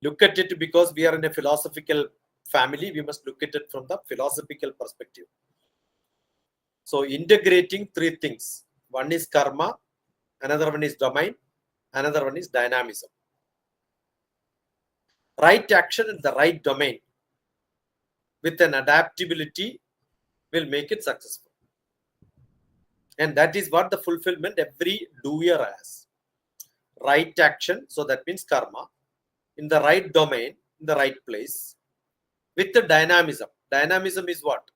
look at it because we are in a philosophical family. We must look at it from the philosophical perspective. So integrating three things. One is karma, another one is domain, another one is dynamism. Right action in the right domain with an adaptability will make it successful. And that is what the fulfillment every doer has. Right action, so that means karma, in the right domain, in the right place, with the dynamism. Dynamism is what?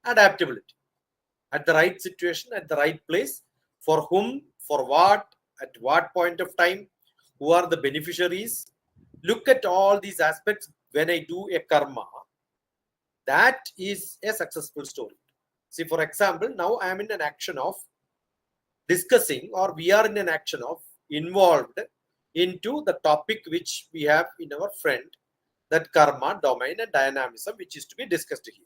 Adaptability. At the right situation, at the right place, for whom, for what, at what point of time, who are the beneficiaries. Look at all these aspects when I do a karma. That is a successful story. See, for example, now I am in an action of discussing, or we are in an action of involved into the topic which we have in our friend, that karma, domain, and dynamism, which is to be discussed here.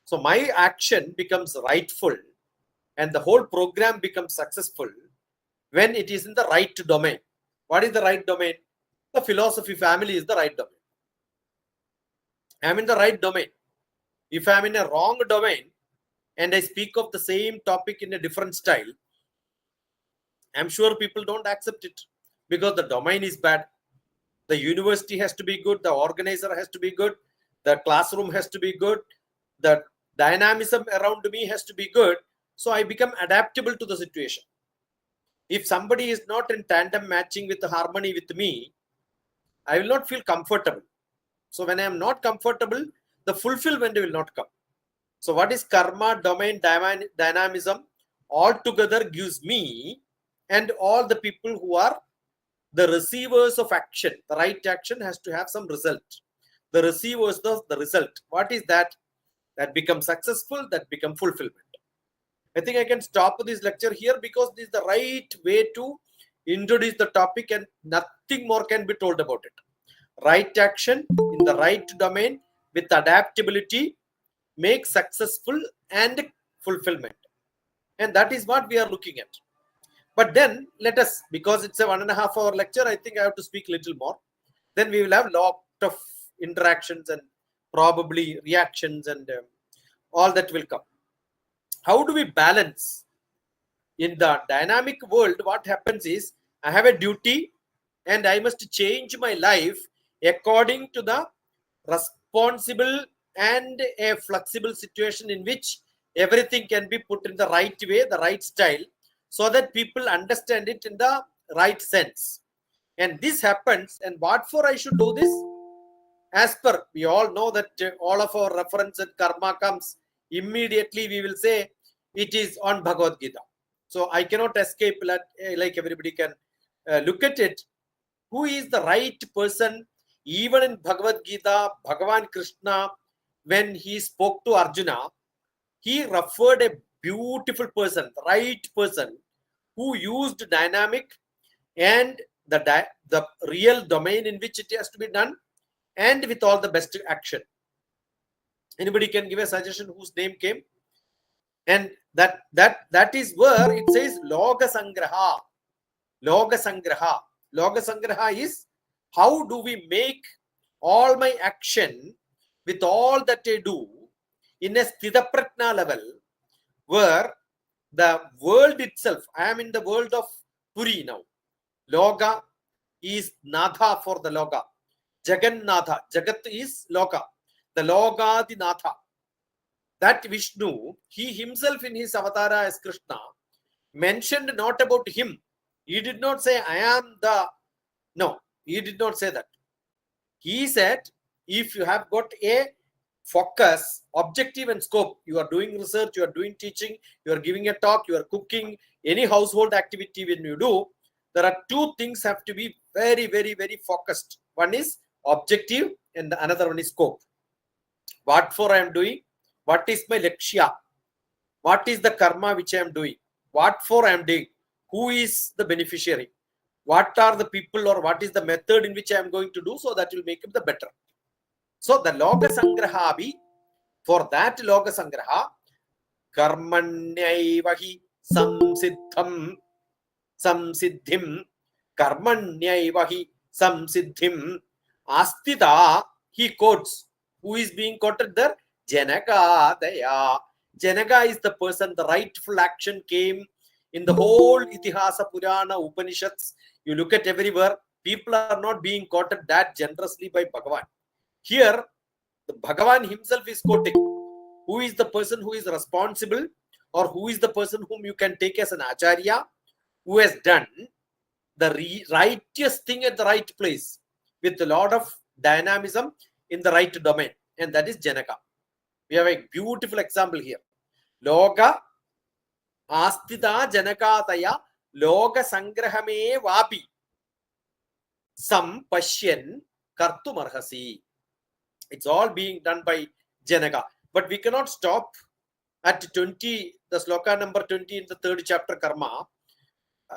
So my action becomes rightful and the whole program becomes successful when it is in the right domain. What is the right domain? The philosophy family is the right domain. I am in the right domain. If I am in a wrong domain and I speak of the same topic in a different style, I'm sure people don't accept it because the domain is bad. The university has to be good. The organizer has to be good. The classroom has to be good. The dynamism around me has to be good. So I become adaptable to the situation. If somebody is not in tandem matching with the harmony with me, I will not feel comfortable. So when I am not comfortable, the fulfillment will not come. So what is karma, domain, dynamism? All together gives me and all the people who are the receivers of action. The right action has to have some result. The receivers of the result. What is that? That becomes successful, that becomes fulfillment. I think I can stop this lecture here because this is the right way to introduce the topic and nothing more can be told about it. Right action in the right domain with adaptability makes successful and fulfillment. And that is what we are looking at. But then let us, because it's a 1.5 hour lecture, I think I have to speak a little more. Then we will have a lot of interactions and probably reactions and all that will come. How do we balance? In the dynamic world, what happens is I have a duty and I must change my life according to the responsible and a flexible situation in which everything can be put in the right way, the right style, so that people understand it in the right sense. And this happens, and what for I should do this? As per, we all know that all of our reference and karma comes, immediately we will say it is on Bhagavad Gita. So I cannot escape like everybody can look at it. Who is the right person? Even in Bhagavad Gita, Bhagavan Krishna, when he spoke to Arjuna, he referred a beautiful person, the right person, who used dynamic and the real domain in which it has to be done, and with all the best action. Anybody can give a suggestion whose name came? And that is where it says Loga Sangraha. Loga Sangraha. Loga Sangraha is how do we make all my action with all that I do in a Sthita Pratna level, where the world itself, I am in the world of Puri now. Loga is Natha for the Loga. Jagannatha. Jagat is Loka. The Logadi Natha. That Vishnu, he himself in his avatara as Krishna, mentioned not about him. He did not say, I am the... No, he did not say that. He said, if you have got a focus, objective and scope, you are doing research, you are doing teaching, you are giving a talk, you are cooking, any household activity when you do, there are two things have to be very, very, very focused. One is objective and the another one is scope. What for I am doing? What is my lakshya? What is the karma which I am doing? What for I am doing? Who is the beneficiary? What are the people or what is the method in which I am going to do, so that will make it the better. So the Loga Sangraha bhi, for that Loga Sangraha, Karmanyaivahi samsiddham samsiddhim, Karmanyaivahi samsiddhim, Astita, he quotes. Who is being quoted there? Janaka Daya. Janaka is the person, the rightful action came in the whole Itihasa Purana Upanishads. You look at everywhere, people are not being quoted that generously by Bhagavan. Here, the Bhagavan himself is quoting. Who is the person who is responsible, or who is the person whom you can take as an acharya, who has done the righteous thing at the right place with a lot of dynamism in the right domain, and that is Janaka. We have a beautiful example here. Loga Astita Janakataya Loga Sangrahame Vapi Sam Pashyan Kartumarhasi. It's all being done by Janaka. But we cannot stop at 20, the sloka number 20 in the third chapter Karma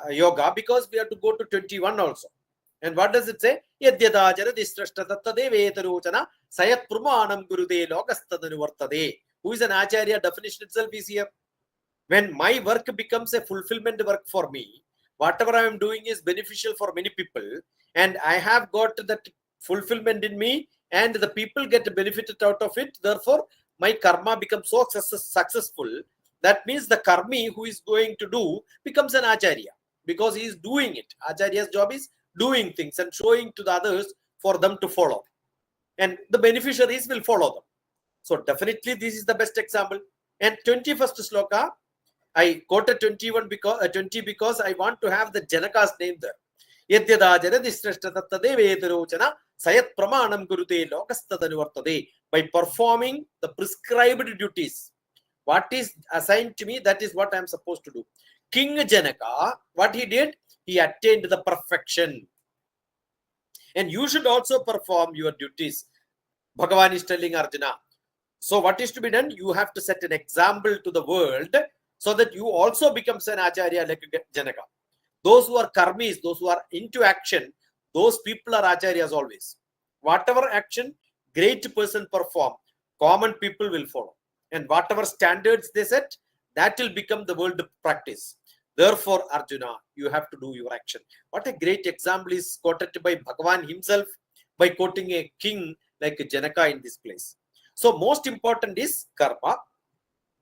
Yoga, because we have to go to 21 also. And what does it say? Yadyada jaradisrashta tattade vetarochana sayat pramanam gurude logastadanuvartade. Who is an acharya? Definition itself is here. When my work becomes a fulfillment work for me, whatever I am doing is beneficial for many people, and I have got that fulfillment in me, and the people get benefited out of it. Therefore, my karma becomes so successful. That means the karmi who is going to do becomes an acharya, because he is doing it. Acharya's job is doing things and showing to the others for them to follow, and the beneficiaries will follow them. So definitely this is the best example. And 21st sloka, I quoted 21 because 20 because I want to have the Janaka's name there. Yadyada jaradisrashta tattade vetarochana sayat pramanam gurute lokastadanuvartade. By performing the prescribed duties, what is assigned to me, that is what I am supposed to do. King Janaka, what he did, he attained the perfection. And you should also perform your duties. Bhagavan is telling Arjuna. So what is to be done? You have to set an example to the world so that you also becomes an acharya like Janaka. Those who are karmis, those who are into action, those people are acharyas always. Whatever action great person perform, common people will follow. And whatever standards they set, that will become the world practice. Therefore, Arjuna, you have to do your action. What a great example is quoted by Bhagavan himself by quoting a king like Janaka in this place. So most important is karma,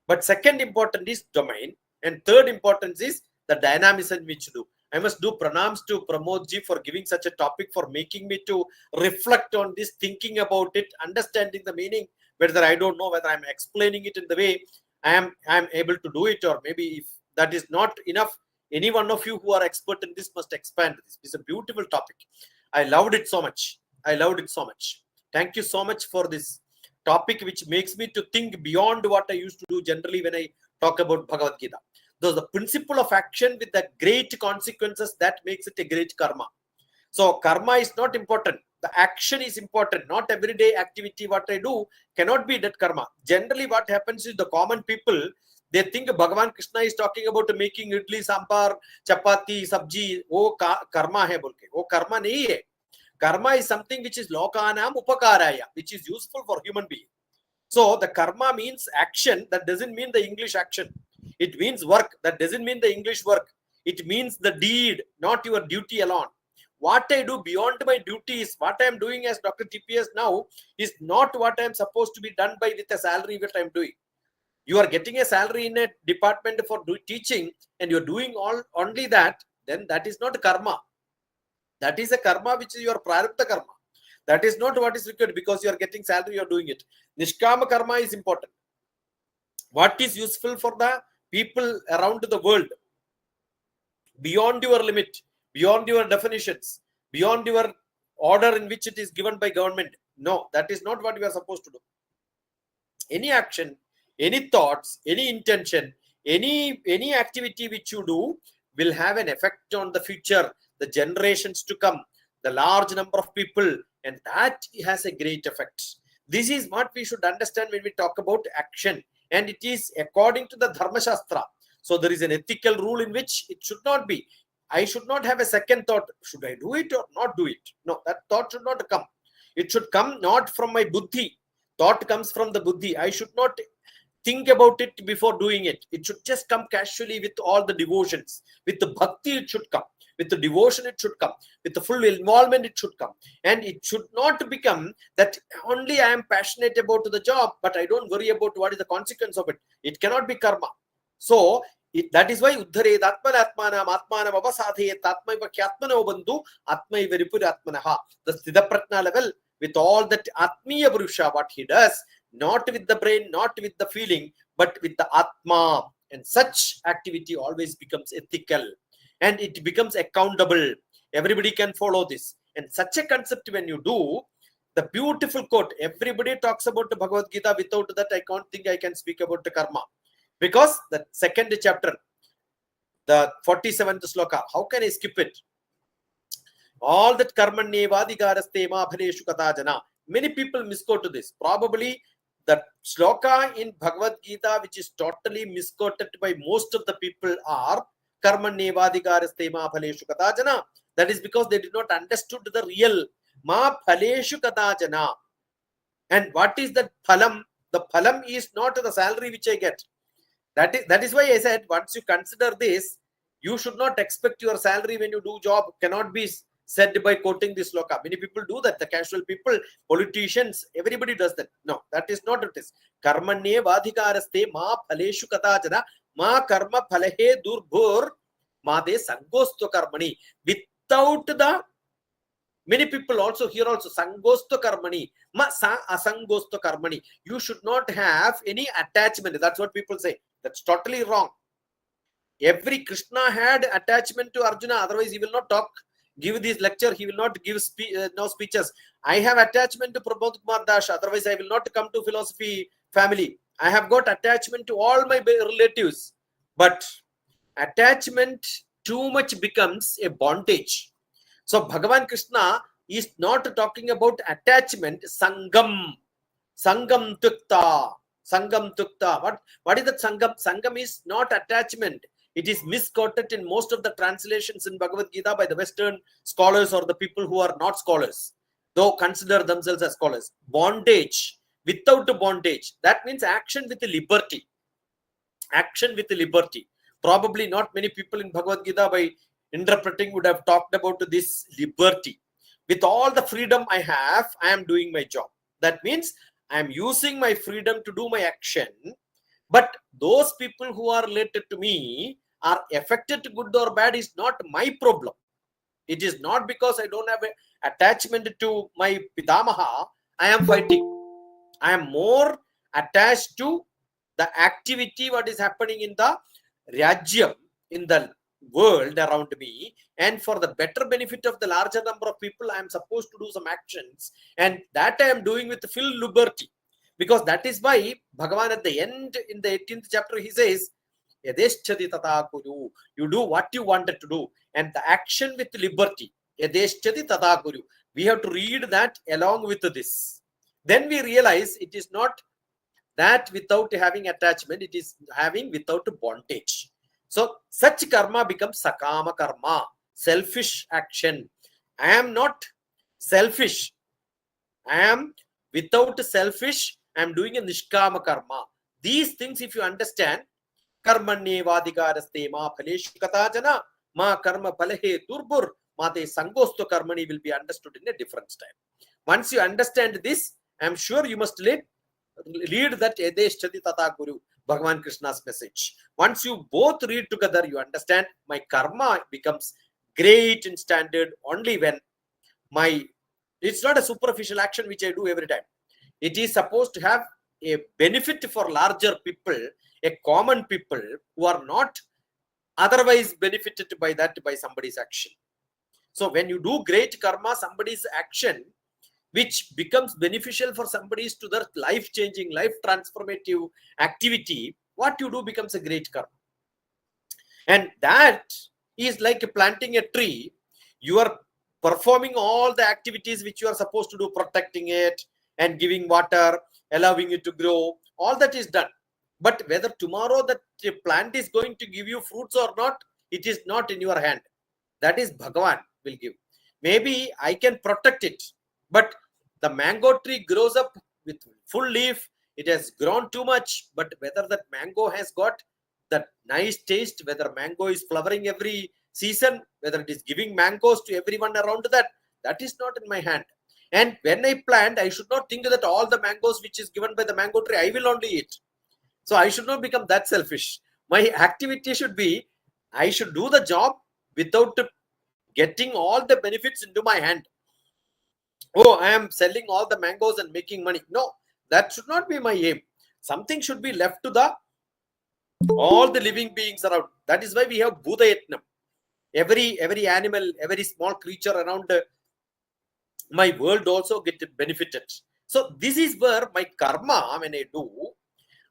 but second important is domain, and third importance is the dynamism which you do. I must do pranams to Pramodji for giving such a topic, for making me to reflect on this, thinking about it, understanding the meaning, whether I don't know whether I'm explaining it in the way I am able to do it, or maybe if that is not enough, any one of you who are expert in this must expand this. It's a beautiful topic. I loved it so much. I loved it so much. Thank you so much for this topic, which makes me to think beyond what I used to do generally when I talk about Bhagavad Gita. Though the principle of action with the great consequences, that makes it a great karma. So karma is not important. The action is important. Not everyday activity what I do cannot be that karma. Generally what happens is the common people, they think Bhagavan Krishna is talking about making idli, sambar, chapati, sabji. Oh karma hai bolke. Oh karma nahi hai. Karma is something which is lokanam upakaraya, which is useful for human being. So the karma means action. That doesn't mean the English action. It means work. That doesn't mean the English work. It means the deed, not your duty alone. What I do beyond my duties, what I am doing as Dr. TPS now, is not what I am supposed to be done by with a salary that I am doing. You are getting a salary in a department for teaching, and you're doing only that, then that is not karma. That is a karma which is your prarabdha karma. That is not what is required, because you are getting salary, you are doing it. Nishkama karma is important. What is useful for the people around the world, beyond your limit, beyond your definitions, beyond your order in which it is given by government. No, that is not what we are supposed to do. Any action, any thoughts, any intention, any activity which you do will have an effect on the future, the generations to come, the large number of people, and that has a great effect. This is what we should understand when we talk about action. And it is according to the Dharma Shastra. So there is an ethical rule in which it should not be. I should not have a second thought. Should I do it or not do it? No, that thought should not come. It should come not from my buddhi. Thought comes from the buddhi. I should not think about it before doing it. It should just come casually with all the devotions. With the bhakti, it should come. With the devotion, it should come. With the full involvement, it should come. And it should not become that only I am passionate about the job, but I don't worry about what is the consequence of it. It cannot be karma. So that is why uddhared atmanam atmanam avasadhayet atmaiva kyatmano bandhu atmaiva ripuratmanaha. The Siddhaprajna level, with all that atmiya purusha, what he does, not with the brain, not with the feeling, but with the atma. And such activity always becomes ethical and it becomes accountable. Everybody can follow this. And such a concept, when you do, the beautiful quote, everybody talks about the Bhagavad Gita. Without that, I can't think I can speak about the karma. Because the second chapter, the 47th sloka, how can I skip it? All that karmanyevadhikaraste ma bhaleshu katajana. Many people misquote this. Probably the sloka in Bhagavad Gita, which is totally misquoted by most of the people, are karmanyevadhikaraste ma bhaleshu katajana. That is because they did not understood the real ma bhaleshu katajana. And what is that phalam? The phalam is not the salary which I get. That is why I said, once you consider this, you should not expect your salary when you do job. Cannot be said by quoting this sloka. Many people do that. The casual people, politicians, everybody does that. No, that is not what it is. Karmanye vadhikaraste ma phaleshu katajana ma karma phalahe durbhur ma de sangosto karmani. Without the, many people also here also sangosto karmani ma sa asangosto karmani. You should not have any attachment. That's what people say. That's totally wrong. Every Krishna had attachment to Arjuna, otherwise he will not talk, give this lecture, he will not give no speeches. I have attachment to Pramod Kumar Das, otherwise I will not come to philosophy family. I have got attachment to all my relatives. But attachment too much becomes a bondage. So Bhagavan Krishna is not talking about attachment, sangam. Sangam tukta. Sangam tukta. What is that sangam? Sangam is not attachment. It is misquoted in most of the translations in Bhagavad Gita by the Western scholars or the people who are not scholars, though consider themselves as scholars. Bondage, without bondage. That means action with liberty. Action with liberty. Probably not many people in Bhagavad Gita, by interpreting, would have talked about this liberty. With all the freedom I have, I am doing my job. That means I am using my freedom to do my action. But those people who are related to me are affected, good or bad, is not my problem. It is not because I don't have an attachment to my Pitamaha, I am fighting. I am more attached to the activity, what is happening in the Rajyam, in the world around me, and for the better benefit of the larger number of people, I am supposed to do some actions, and that I am doing with full liberty. Because that is why Bhagavan at the end, in the 18th chapter, he says, Yadeshchati tata kuru. You do what you wanted to do. And the action with liberty. Yadeshchati tata kuru. We have to read that along with this. Then we realize it is not that without having attachment, it is having without bondage. So such karma becomes sakama karma, selfish action. I am not selfish. I am without selfish. I am doing a nishkama karma. These things, if you understand, karmanye vadhikaraste ma phaleshu katajana ma karma phalahe durbur ma te sangosto karmani will be understood in a different style. Once you understand this, I am sure you must read that Yadeshchati tata guru, Bhagavan Krishna's message. Once you both read together, you understand my karma becomes great in standard only when it's not a superficial action which I do every time. It is supposed to have a benefit for larger people, a common people who are not otherwise benefited by that, by somebody's action. So when you do great karma, somebody's action, which becomes beneficial for somebody's to their life-changing, life-transformative activity, what you do becomes a great karma. And that is like planting a tree. You are performing all the activities which you are supposed to do, protecting it and giving water, allowing it to grow. All that is done. But whether tomorrow that plant is going to give you fruits or not, it is not in your hand. That is Bhagavan will give. Maybe I can protect it, but the mango tree grows up with full leaf it has grown too much, but whether that mango has got that nice taste, whether mango is flowering every season, whether it is giving mangoes to everyone around that is not in my hand. And when I plant, I should not think that all the mangoes which is given by the mango tree, I will only eat. So I should not become that selfish. My activity should be, I should do the job without getting all the benefits into my hand. Oh, I am selling all the mangoes and making money. No, that should not be my aim. Something should be left to the all the living beings around. That is why we have Buddha Yatnam. Every animal, every small creature around my world also get benefited. So this is where my karma, when I do,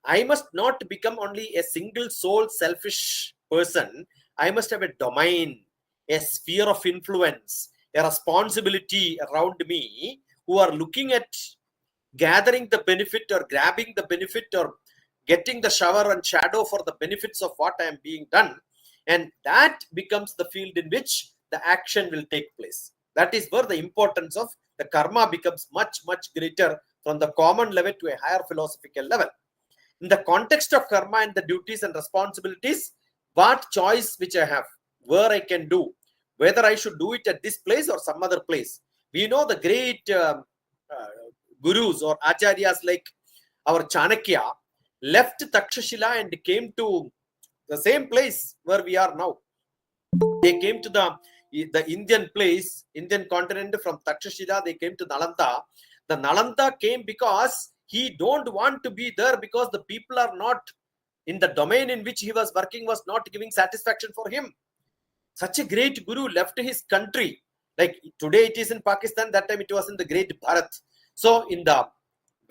I must not become only a single soul selfish person. I must have a domain, a sphere of influence, a responsibility around me who are looking at gathering the benefit or grabbing the benefit or getting the shower and shadow for the benefits of what I am being done. And that becomes the field in which the action will take place. That is where the importance of the karma becomes much, much greater from the common level to a higher philosophical level. In the context of karma and the duties and responsibilities, what choice which I have, where I can do, whether I should do it at this place or some other place. We know the great gurus or acharyas like our Chanakya left Takshashila and came to the same place where we are now. They came to the Indian place, Indian continent from Takshashila, they came to Nalanda. The Nalanda came because he don't want to be there because the people are not in the domain in which he was working was not giving satisfaction for him. Such a great guru left his country. Like today it is in Pakistan, that time it was in the great Bharat. So in the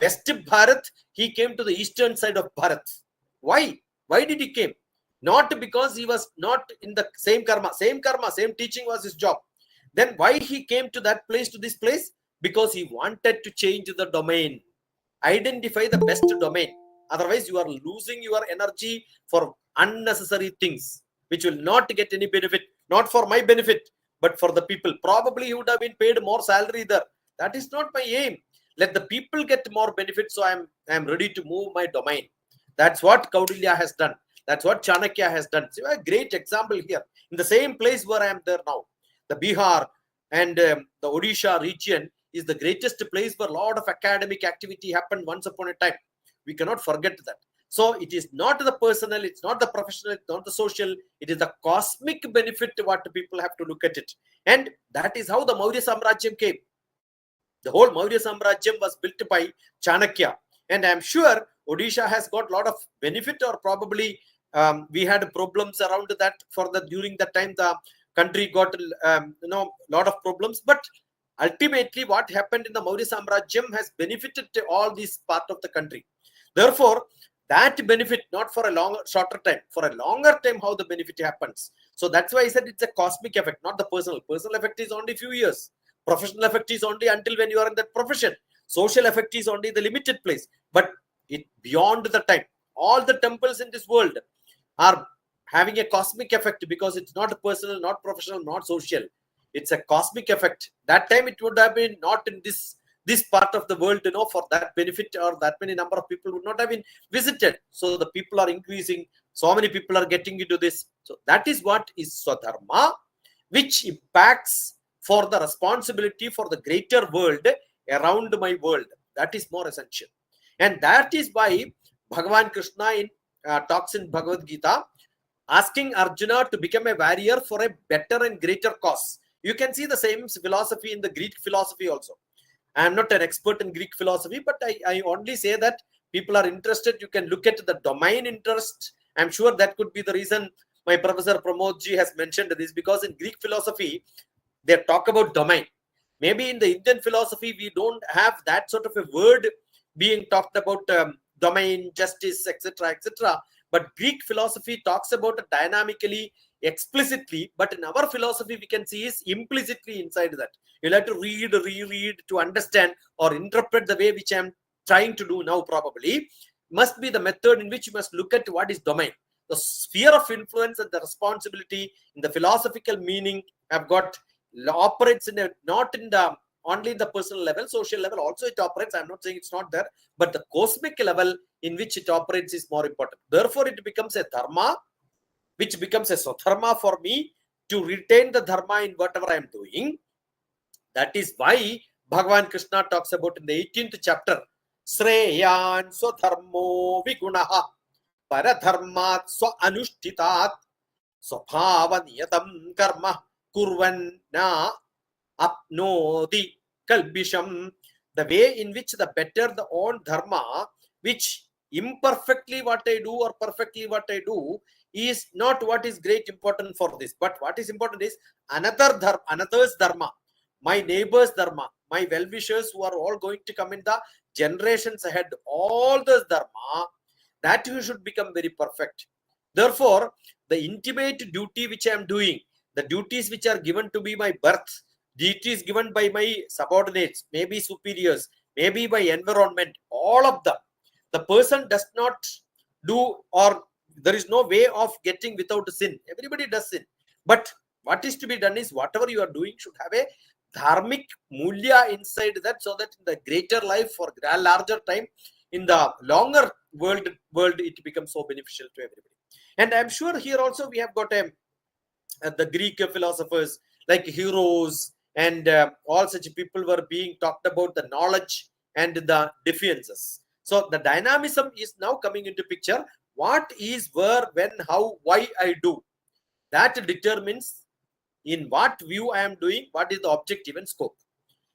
West Bharat, he came to the eastern side of Bharat. Why? Why did he came? Not because he was not in the same karma, same teaching was his job. Then why he came to that place, to this place? Because he wanted to change the domain. Identify the best domain. Otherwise, you are losing your energy for unnecessary things, which will not get any benefit, not for my benefit, but for the people. Probably he would have been paid more salary there. That is not my aim. Let the people get more benefit, so I am ready to move my domain. That's what Kaudilya has done. That's what Chanakya has done. So a great example here. In the same place where I am there now, the Bihar and the Odisha region is the greatest place where a lot of academic activity happened once upon a time. We cannot forget that. So it is not the personal, it's not the professional, it's not the social, it is the cosmic benefit what people have to look at it. And that is how the Maurya Samrajyam came. The whole Maurya Samrajyam was built by Chanakya. And I am sure Odisha has got a lot of benefit, or probably we had problems around that for the during that time the country got lot of problems. But ultimately what happened in the Maurya Samrajyam has benefited all these part of the country. Therefore, that benefit not for a shorter time, for a longer time how the benefit happens. So that's why I said it's a cosmic effect, not the personal. Personal effect is only few years. Professional effect is only until when you are in that profession. Social effect is only the limited place. But it beyond the time. All the temples in this world are having a cosmic effect because it's not personal, not professional, not social. It's a cosmic effect. That time it would have been not in this part of the world, for that benefit, or that many number of people would not have been visited. So the people are increasing. So many people are getting into this. So that is what is Swadharma, which impacts for the responsibility for the greater world around my world. That is more essential. And that is why Bhagavan Krishna talks in Bhagavad Gita, asking Arjuna to become a warrior for a better and greater cause. You can see the same philosophy in the Greek philosophy also. I am not an expert in Greek philosophy, but I only say that people are interested. You can look at the domain interest. I'm sure that could be the reason my Professor Pramodji has mentioned this, because in Greek philosophy, they talk about domain. Maybe in the Indian philosophy, we don't have that sort of a word being talked about, domain, justice, etc., etc. But Greek philosophy talks about it dynamically, explicitly. But in our philosophy, we can see is implicitly inside that. You'll have to read, reread to understand or interpret the way which I'm trying to do now. Probably must be the method in which you must look at what is domain. The sphere of influence and the responsibility in the philosophical meaning have got operates in a, not in the only the personal level, social level also it operates. I'm not saying it's not there, but the cosmic level in which it operates is more important. Therefore, it becomes a dharma, which becomes a swadharma for me to retain the dharma in whatever I am doing. That is why Bhagavan Krishna talks about in the 18th chapter, Sreyan swadharmo vigunaha paradharmat swa anushtitat swabhava niyatam karma kurvan na apnoti kalbisham. The way in which the better the own dharma, which imperfectly what I do or perfectly what I do, is not what is great important for this. But what is important is another's dharma, my neighbor's dharma, my well-wishers who are all going to come in the generations ahead, all those dharma, that you should become very perfect. Therefore, the intimate duty which I am doing, the duties which are given to me by birth, duties given by my subordinates, maybe superiors, maybe by environment, all of them, the person does not do, or there is no way of getting without sin. Everybody does sin. But what is to be done is whatever you are doing should have a dharmic mulya inside that, so that in the greater life for a larger time, in the longer world it becomes so beneficial to everybody. And I'm sure here also we have got the Greek philosophers like heroes and all such people were being talked about the knowledge and the defiances. So the dynamism is now coming into picture. What is, where, when, how, why I do. That determines in what view I am doing, what is the objective and scope.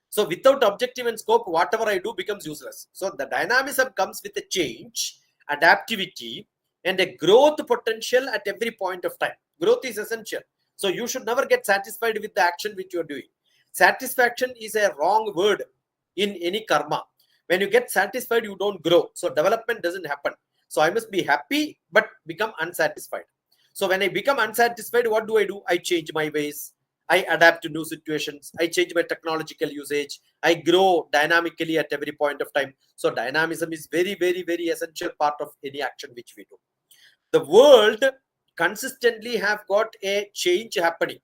So without objective and scope, whatever I do becomes useless. So the dynamism comes with a change, adaptivity, and a growth potential at every point of time. Growth is essential. So you should never get satisfied with the action which you are doing. Satisfaction is a wrong word in any karma. When you get satisfied, you don't grow. So development doesn't happen. So I must be happy, but become unsatisfied. So when I become unsatisfied, what do? I change my ways. I adapt to new situations. I change my technological usage. I grow dynamically at every point of time. So dynamism is very, very, very essential part of any action which we do. The world consistently have got a change happening.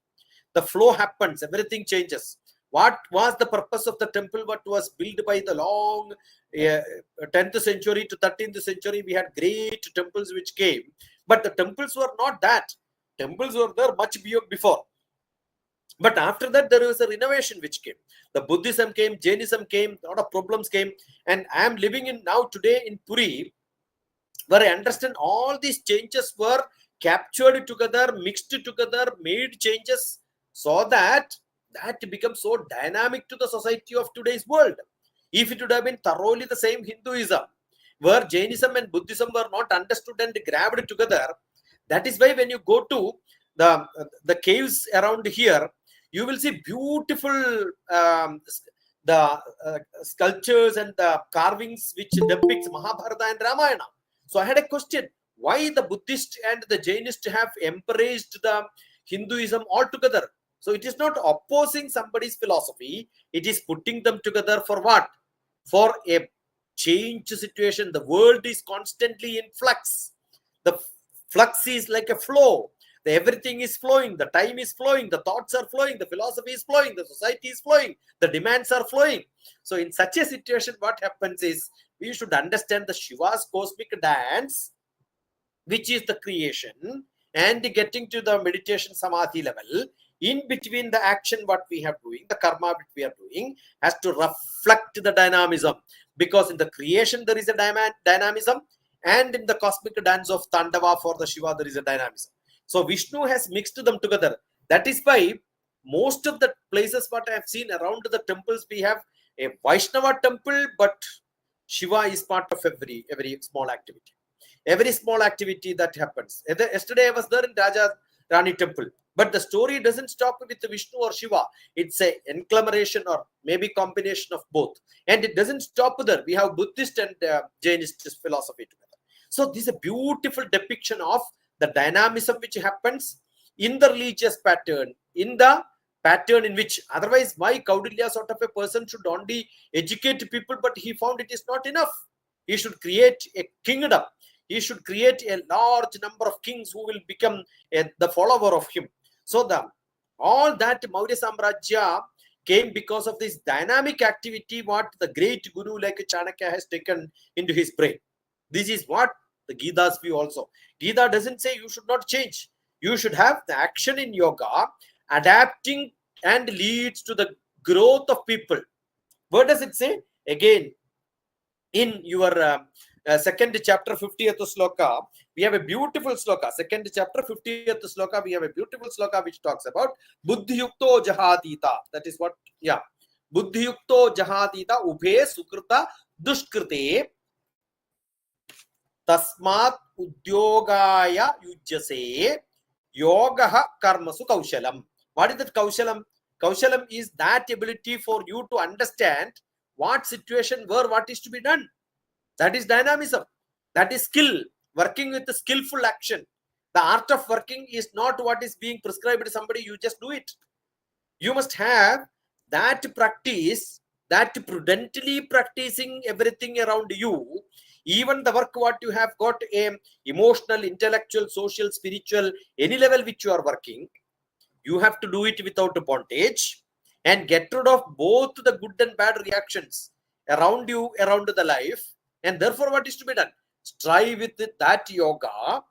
The flow happens. Everything changes. What was the purpose of the temple? What was built by the long 10th century to 13th century? We had great temples which came. But the temples were not that. Temples were there much before. But after that, there was a renovation which came. The Buddhism came, Jainism came, a lot of problems came. And I am living in now today in Puri, where I understand all these changes were captured together, mixed together, made changes so that becomes so dynamic to the society of today's world. If it would have been thoroughly the same Hinduism, where Jainism and Buddhism were not understood and grabbed together, that is why when you go to the caves around here, you will see beautiful sculptures and the carvings which depicts Mahabharata and Ramayana. So I had a question, why the Buddhist and the Jainist have embraced the Hinduism altogether? So it is not opposing somebody's philosophy. It is putting them together for what? For a change situation. The world is constantly in flux. The flux is like a flow. Everything is flowing. The time is flowing. The thoughts are flowing. The philosophy is flowing. The society is flowing. The demands are flowing. So in such a situation, what happens is we should understand the Shiva's cosmic dance, which is the creation, and getting to the meditation samadhi level. In between the action what we are doing, the karma which we are doing has to reflect the dynamism, because in the creation there is a dynamism, and in the cosmic dance of Tandava for the Shiva there is a dynamism. So Vishnu has mixed them together. That is why most of the places what I have seen around the temples, we have a Vaishnava temple, but Shiva is part of every small activity. Every small activity that happens. Yesterday I was there in Raja Rani temple. But the story doesn't stop with Vishnu or Shiva. It's an agglomeration or maybe combination of both. And it doesn't stop there. We have Buddhist and Jainist philosophy together. So this is a beautiful depiction of the dynamism which happens in the religious pattern, in the pattern in which otherwise why Kaudilya sort of a person should only educate people, but he found it is not enough. He should create a kingdom. He should create a large number of kings who will become the follower of him. So all that Maurya Samrajya came because of this dynamic activity what the great guru like Chanakya has taken into his brain. This is what the Gita's view also. Gita doesn't say you should not change. You should have the action in yoga adapting and leads to the growth of people. What does it say? Again, in your second chapter, 50th sloka, we have a beautiful sloka. Second chapter, 50th sloka, we have a beautiful sloka which talks about Buddhi Yukto Jahadita. That is what, yeah. Buddhi Yukto Jahadita Ubhe Sukrita Dushkrite Tasmat Udyogaya Yujase Yogaha Karmasu Kaushalam. What is that Kaushalam? Kaushalam is that ability for you to understand what situation, where what is to be done. That is dynamism. That is skill. Working with the skillful action. The art of working is not what is being prescribed to somebody. You just do it. You must have that practice, that prudently practicing everything around you. Even the work what you have got a emotional, intellectual, social, spiritual, any level which you are working, you have to do it without bondage and get rid of both the good and bad reactions around you, around the life. And therefore, what is to be done? Strive with that yoga,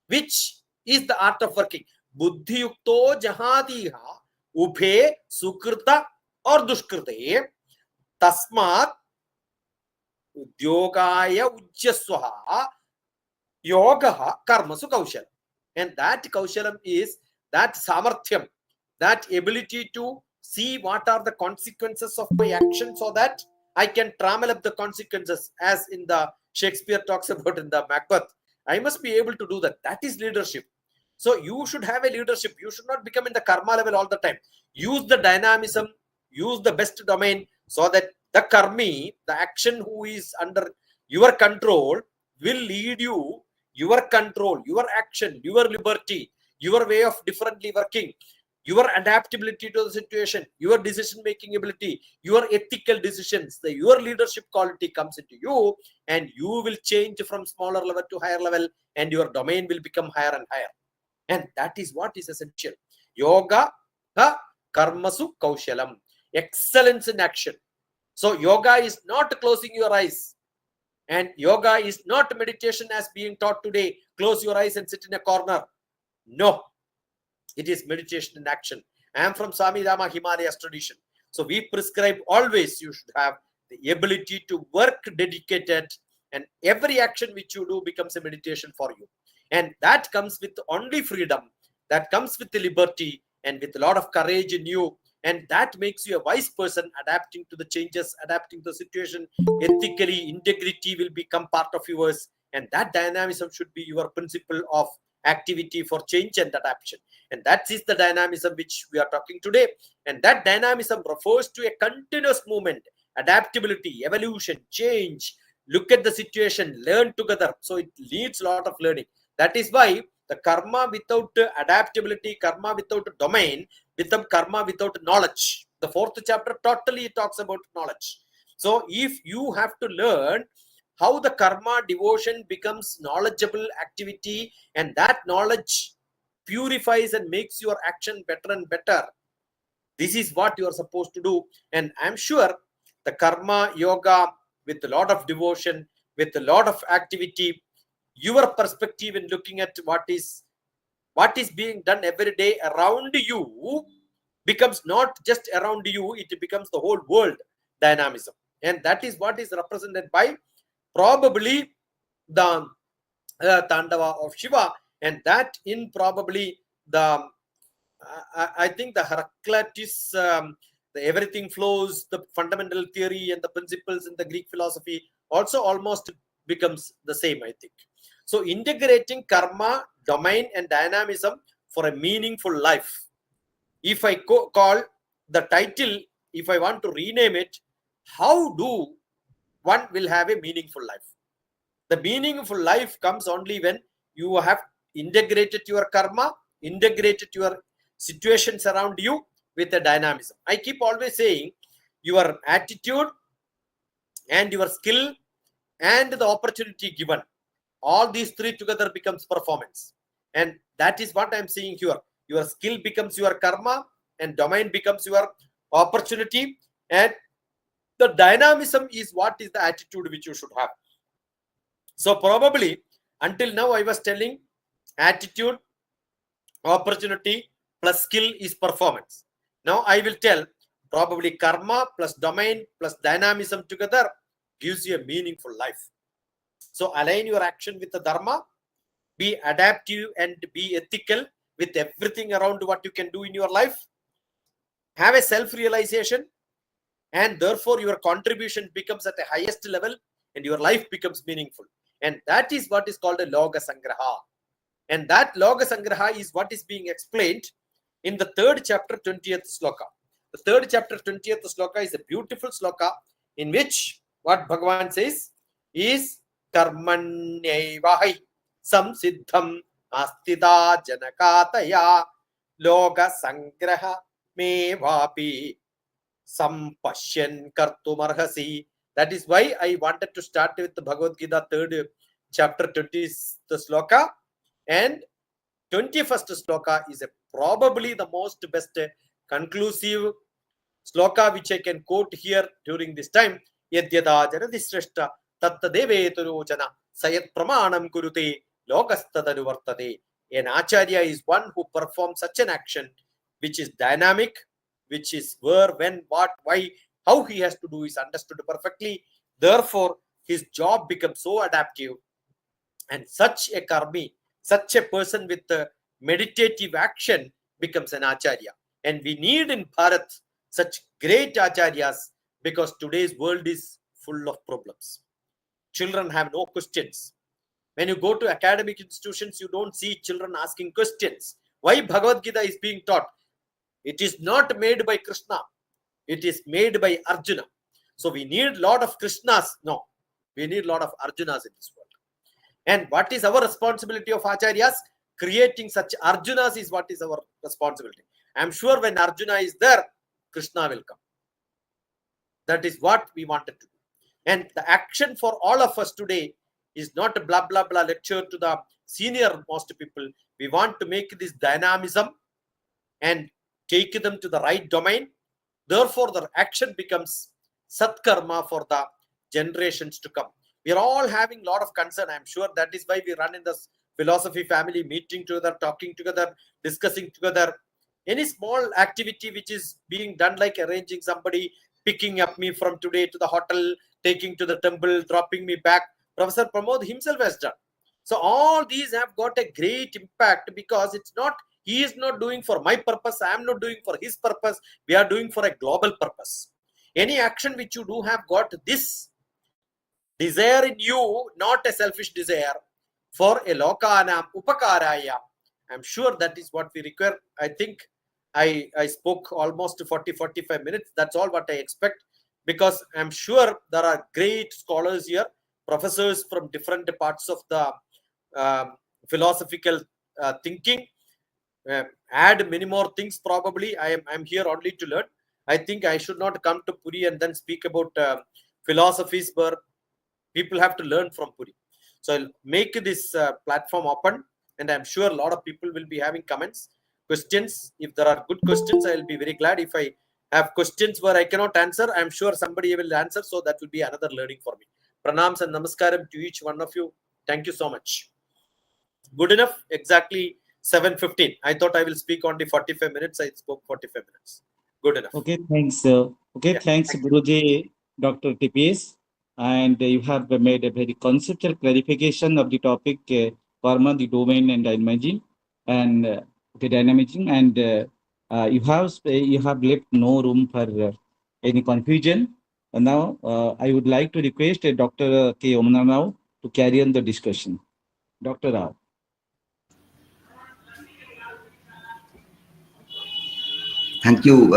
which is the art of working. Buddhi yukto jahadiha ubhe sukrita or dushkrite tasmat udyogaya ujjaswaha yogaha karmasu kaushalam. And that kaushalam is that samarthyam, that ability to see what are the consequences of my action so that I can trammel up the consequences, as in the Shakespeare talks about in the Macbeth. I must be able to do that. That is leadership. So you should have a leadership. You should not become in the karma level all the time. Use the dynamism, use the best domain so that the karmi, the action who is under your control, will lead you, your control, your action, your liberty, your way of differently working, your adaptability to the situation, your decision-making ability, your ethical decisions, your leadership quality comes into you, and you will change from smaller level to higher level, and your domain will become higher and higher. And that is what is essential. Yoga, karmasu kaushalam. Excellence in action. So yoga is not closing your eyes. And yoga is not meditation as being taught today. Close your eyes and sit in a corner. No. It is meditation in action. I am from Swami Rama Himalayas tradition. So we prescribe always you should have the ability to work dedicated, and every action which you do becomes a meditation for you. And that comes with only freedom. That comes with the liberty and with a lot of courage in you. And that makes you a wise person, adapting to the changes, adapting to the situation. Ethically, integrity will become part of yours. And that dynamism should be your principle of activity for change and adaptation. And that is the dynamism which we are talking today. And that dynamism refers to a continuous movement, adaptability, evolution, change. Look at the situation, learn together. So it needs a lot of learning. That is why the karma without adaptability, karma without domain, become karma without knowledge. The fourth chapter totally talks about knowledge. So if you have to learn how the karma devotion becomes knowledgeable activity, and that knowledge purifies and makes your action better and better, this is what you are supposed to do. And I'm sure the karma yoga with a lot of devotion, with a lot of activity, your perspective in looking at what is being done every day around you becomes not just around you, it becomes the whole world dynamism. And that is what is represented by probably the Tandava of Shiva, and that in probably the I think the Heraclitus, the everything flows, the fundamental theory and the principles in the Greek philosophy also almost becomes the same, I think. So integrating karma, domain and dynamism for a meaningful life. If I call the title, if I want to rename it, how do one will have a meaningful life? The meaningful life comes only when you have integrated your karma, integrated your situations around you with a dynamism. I keep always saying your attitude and your skill and the opportunity given, all these three together becomes performance. And that is what I'm seeing here. Your skill becomes your karma, and domain becomes your opportunity, and the dynamism is what is the attitude which you should have. So probably until now I was telling attitude, opportunity plus skill is performance. Now I will tell probably karma plus domain plus dynamism together gives you a meaningful life. So align your action with the dharma, be adaptive and be ethical with everything around what you can do in your life. Have a self-realization, and therefore your contribution becomes at a highest level and your life becomes meaningful. And that is what is called a Loga Sangraha. And that Loga Sangraha is what is being explained in the 3rd chapter, 20th sloka. The 3rd chapter, 20th sloka is a beautiful sloka in which what Bhagavan says is Karmanyaivahi Samsiddham Astita Janakataya Loga Sangraha Me Vapi Sampashyan Kartumarhasi. That is why I wanted to start with the Bhagavad Gita 3rd chapter 20th sloka, and 21st sloka is probably the most best conclusive sloka which I can quote here during this time. Yadyada janati shrestha tattadeveturochana sayat pramanam kurute lokastadanuvartate. An acharya is one who performs such an action which is dynamic, which is where, when, what, why, how he has to do is understood perfectly. Therefore, his job becomes so adaptive, and such a karmi, such a person with a meditative action becomes an acharya. And we need in Bharat such great acharyas, because today's world is full of problems. Children have no questions. When you go to academic institutions, you don't see children asking questions. Why Bhagavad Gita is being taught? It is not made by Krishna. It is made by Arjuna. So we need a lot of Krishnas. No, we need a lot of Arjunas in this world. And what is our responsibility of acharyas? Creating such Arjunas is what is our responsibility. I am sure when Arjuna is there, Krishna will come. That is what we wanted to do. And the action for all of us today is not a blah blah blah lecture to the senior most people. We want to make this dynamism and take them to the right domain. Therefore, the action becomes satkarma for the generations to come. We are all having a lot of concern. I'm sure that is why we run in this philosophy family, meeting together, talking together, discussing together. Any small activity which is being done, like arranging somebody, picking up me from today to the hotel, taking to the temple, dropping me back, Professor Pramod himself has done. So all these have got a great impact, because it's not, he is not doing for my purpose, I am not doing for his purpose, we are doing for a global purpose. Any action which you do have got this desire in you, not a selfish desire, for a lokanam upakaraya. I'm sure that is what we require. I think I spoke almost 40-45 minutes. That's all what I expect, because I'm sure there are great scholars here, professors from different parts of the philosophical thinking. Add many more things probably. I'm here only to learn. I think I should not come to Puri and then speak about philosophies where people have to learn from Puri. So I'll make this platform open, and I'm sure a lot of people will be having comments, questions. If there are good questions, I'll be very glad. If I have questions where I cannot answer, I'm sure somebody will answer. So that will be another learning for me. Pranams and namaskaram to each one of you. Thank you so much. Good enough. Exactly 7:15. I thought I will speak only 45 minutes. I spoke 45 minutes. Good enough. Okay, thanks. Thanks, Guruji, Dr. TPS. And you have made a very conceptual clarification of the topic, karma, the domain, and dynamism, and dynamism. And you have left no room for any confusion. And now I would like to request Dr. K. Omana now to carry on the discussion. Dr. Rao. Thank you,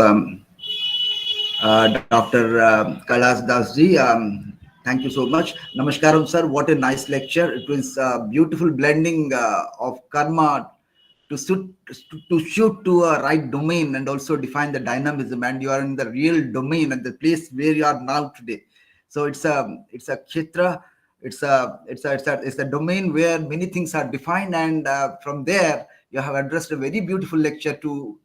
Dr. Kailas Dasji. Thank you so much. Namaskaram, sir. What a nice lecture. It was a beautiful blending of karma to shoot to a right domain, and also define the dynamism. And you are in the real domain and the place where you are now today. So it's a kshetra. It's a domain where many things are defined, and from there you have addressed a very beautiful lecture to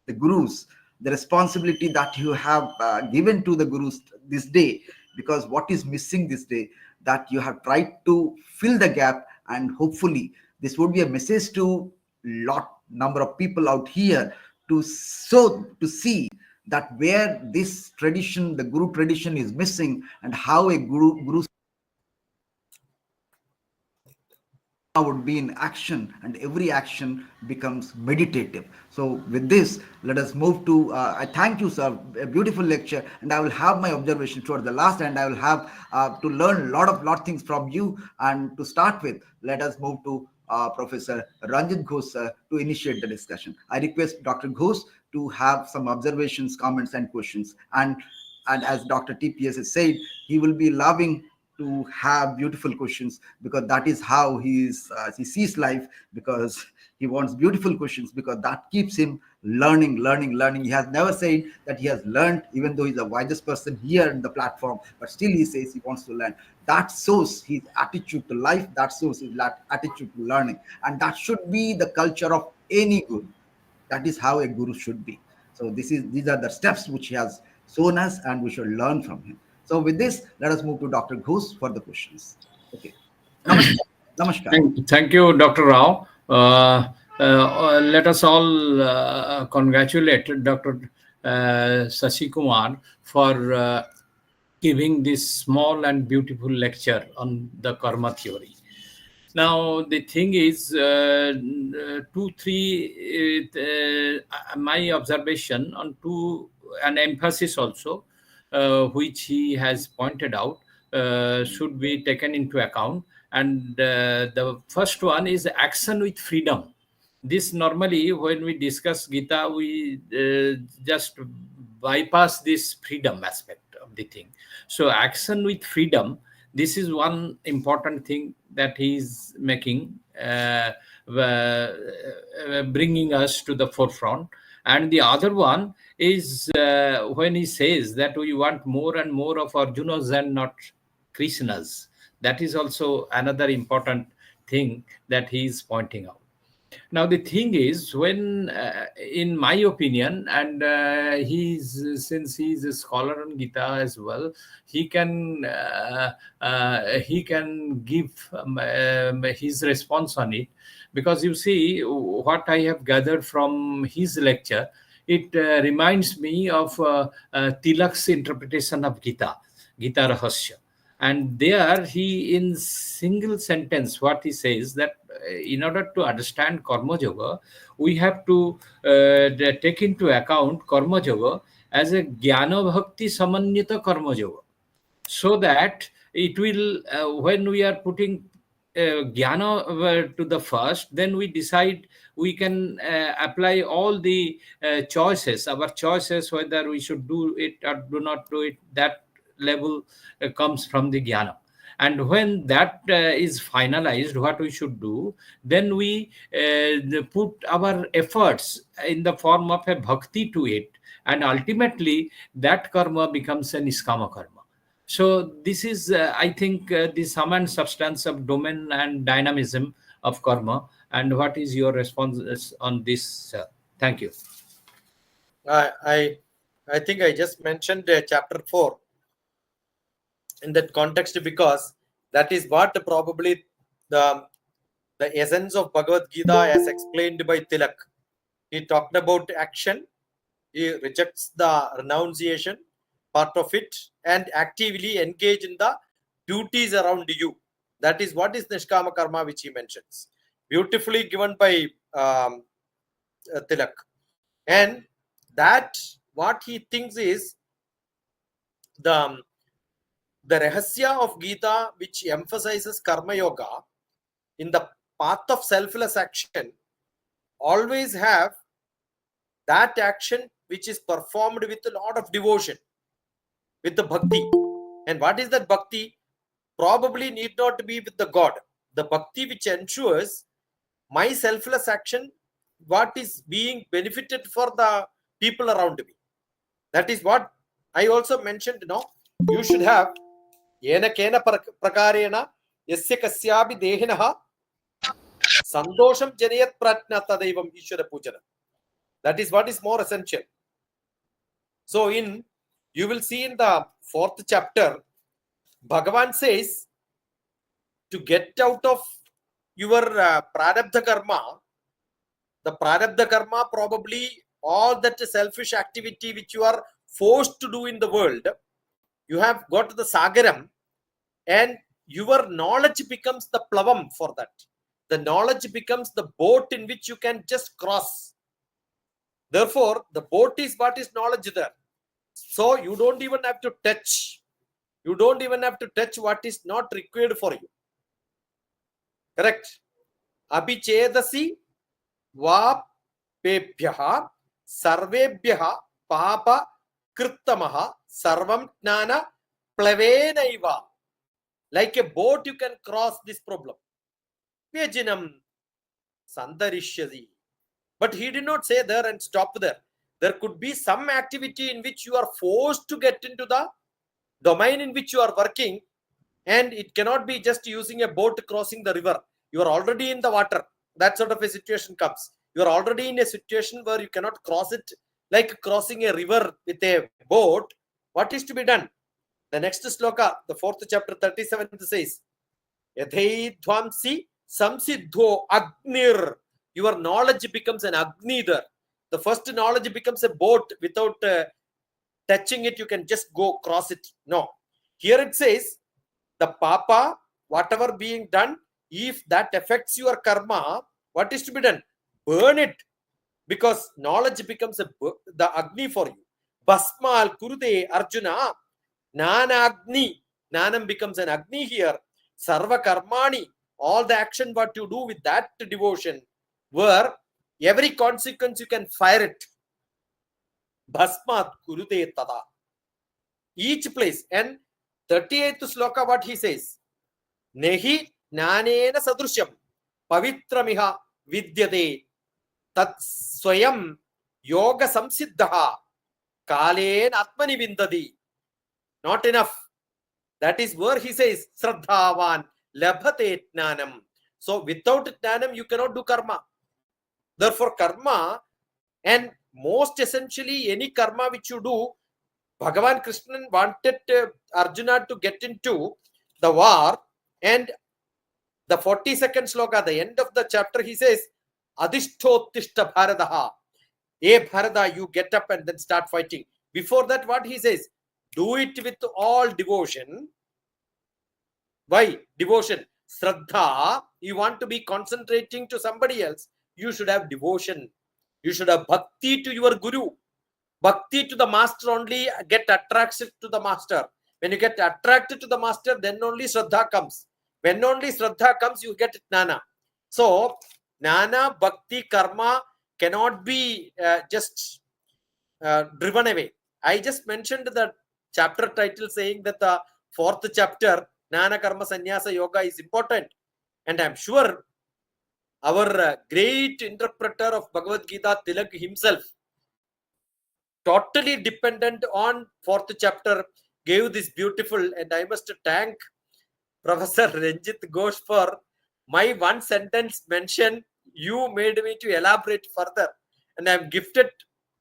the gurus the responsibility that you have given to the gurus this day, because what is missing this day, that you have tried to fill the gap. And hopefully this would be a message to lot number of people out here, to see that where this tradition, the guru tradition, is missing, and how a guru would be in action, and every action becomes meditative. So with this, let us move to I thank you, sir, a beautiful lecture, and I will have my observation towards the last, and I will have to learn a lot things from you. And to start with, let us move to Professor Ranjit Ghosh to initiate the discussion. I request Dr. Ghosh to have some observations, comments, and questions. And as Dr. TPS has said, he will be loving to have beautiful questions, because that is how he sees life, because he wants beautiful questions, because that keeps him learning. He has never said that he has learned, even though he's the wisest person here in the platform, but still he says he wants to learn. That shows his attitude to life, that shows his attitude to learning, and that should be the culture of any guru. That is how a guru should be. So these are the steps which he has shown us, and we should learn from him. So with this, let us move to Dr. Ghosh for the questions. Okay. Namaskar. Thank you, Dr. Rao. Let us all congratulate Dr. Sasikumar for giving this small and beautiful lecture on the karma theory. Now, the thing is, my observation on an emphasis also, which he has pointed out, should be taken into account. And the first one is action with freedom. This normally, when we discuss Gita, we just bypass this freedom aspect of the thing. So action with freedom, this is one important thing that he is making, bringing us to the forefront. And the other one is when he says that we want more and more of Arjunas and not Krishnas. That is also another important thing that he is pointing out. Now, the thing is, when, in my opinion, and since he's a scholar on Gita as well, he can give his response on it. Because you see, what I have gathered from his lecture, it reminds me of Tilak's interpretation of Gita Rahasya. And there he, in single sentence, what he says, that in order to understand Karma Yoga, we have to take into account Karma Yoga as a Jnana Bhakti Samanyita Karma Yoga. So that it will, when we are putting Jnana to the first, then we decide, we can apply all the choices, our choices, whether we should do it or do not do it. That level comes from the Jnana. And when that is finalized, what we should do, then we put our efforts in the form of a bhakti to it. And ultimately, that karma becomes a niskama karma. So this is, I think, the sum and substance of domain and dynamism of karma. And what is your response on this, sir? Thank you. I think I just mentioned chapter 4 in that context, because that is what probably the essence of Bhagavad Gita as explained by Tilak. He talked about action. He rejects the renunciation part of it and actively engage in the duties around you. That is what is Nishkama Karma, which he mentions. Beautifully given by Tilak. And that what he thinks is the Rahasya of Gita, which emphasizes Karma Yoga in the path of selfless action, always have that action which is performed with a lot of devotion, with the bhakti. And what is that bhakti? Probably need not be with the God. The bhakti which ensures my selfless action, what is being benefited for the people around me. That is what I also mentioned. You should have yena kena prakarena yasya kasyabi dehinaha sandosham janayat pratna tadaivam ishwara pujana. That is what is more essential. So you will see in the 4th chapter, Bhagavan says to get out of your prarabdha karma, the prarabdha karma, probably all that selfish activity which you are forced to do in the world, you have got the sagaram, and your knowledge becomes the plavam for that. The knowledge becomes the boat in which you can just cross. Therefore, the boat is what is knowledge there. So you don't even have to touch. You don't even have to touch what is not required for you. Correct? Abhichedasi vapebhyaha sarvebhyaha papa krittamaha sarvam jnana plavenaiva. Like a boat, you can cross this problem. Vyajinam sandarishyasi. But he did not say there and stop there. There could be some activity in which you are forced to get into the domain in which you are working, and it cannot be just using a boat crossing the river. You are already in the water. That sort of a situation comes. You are already in a situation where you cannot cross it like crossing a river with a boat. What is to be done? The next sloka, the 4th chapter, 37th says, Yadhaidvamsi samsiddho agnir. Your knowledge becomes an agni there. The first knowledge becomes a boat. Without touching it, you can just go cross it. No. Here it says, the papa, whatever being done, if that affects your karma, what is to be done? Burn it. Because knowledge becomes the agni for you. Basmal kurude Arjuna. Nana agni. Nanam becomes an agni here. Sarva karmani. All the action what you do with that devotion, where every consequence you can fire it. Bhasmat kurute tada. Each place. And 38th sloka, what he says? Nehi jnanena sadrusyam pavitramiha vidyate tat swayam yoga samsiddha kalen atmani vindadi. Not enough. That is where he says Sraddhavan labhate jnanam. So without jnanam you cannot do karma. Therefore karma, and most essentially any karma which you do, Bhagavan Krishnan wanted Arjuna to get into the war, and the 42nd sloka, the end of the chapter, he says, Adhishtotishta Bharadaha. Bharada, you get up and then start fighting. Before that, what he says? Do it with all devotion. Why? Devotion. Shraddha, you want to be concentrating to somebody else, you should have devotion. You should have bhakti to your guru. Bhakti to the master only, get attracted to the master. When you get attracted to the master, then only Shraddha comes. When only Shraddha comes, you get Jnana. So, Jnana, Bhakti, Karma cannot be just driven away. I just mentioned the chapter title saying that the 4th chapter, Jnana, Karma, Sannyasa, Yoga is important. And I'm sure our great interpreter of Bhagavad Gita, Tilak himself, totally dependent on 4th chapter, gave this beautiful, and I must thank Professor Ranjit Ghosh for my one sentence mention. You made me to elaborate further, and I'm gifted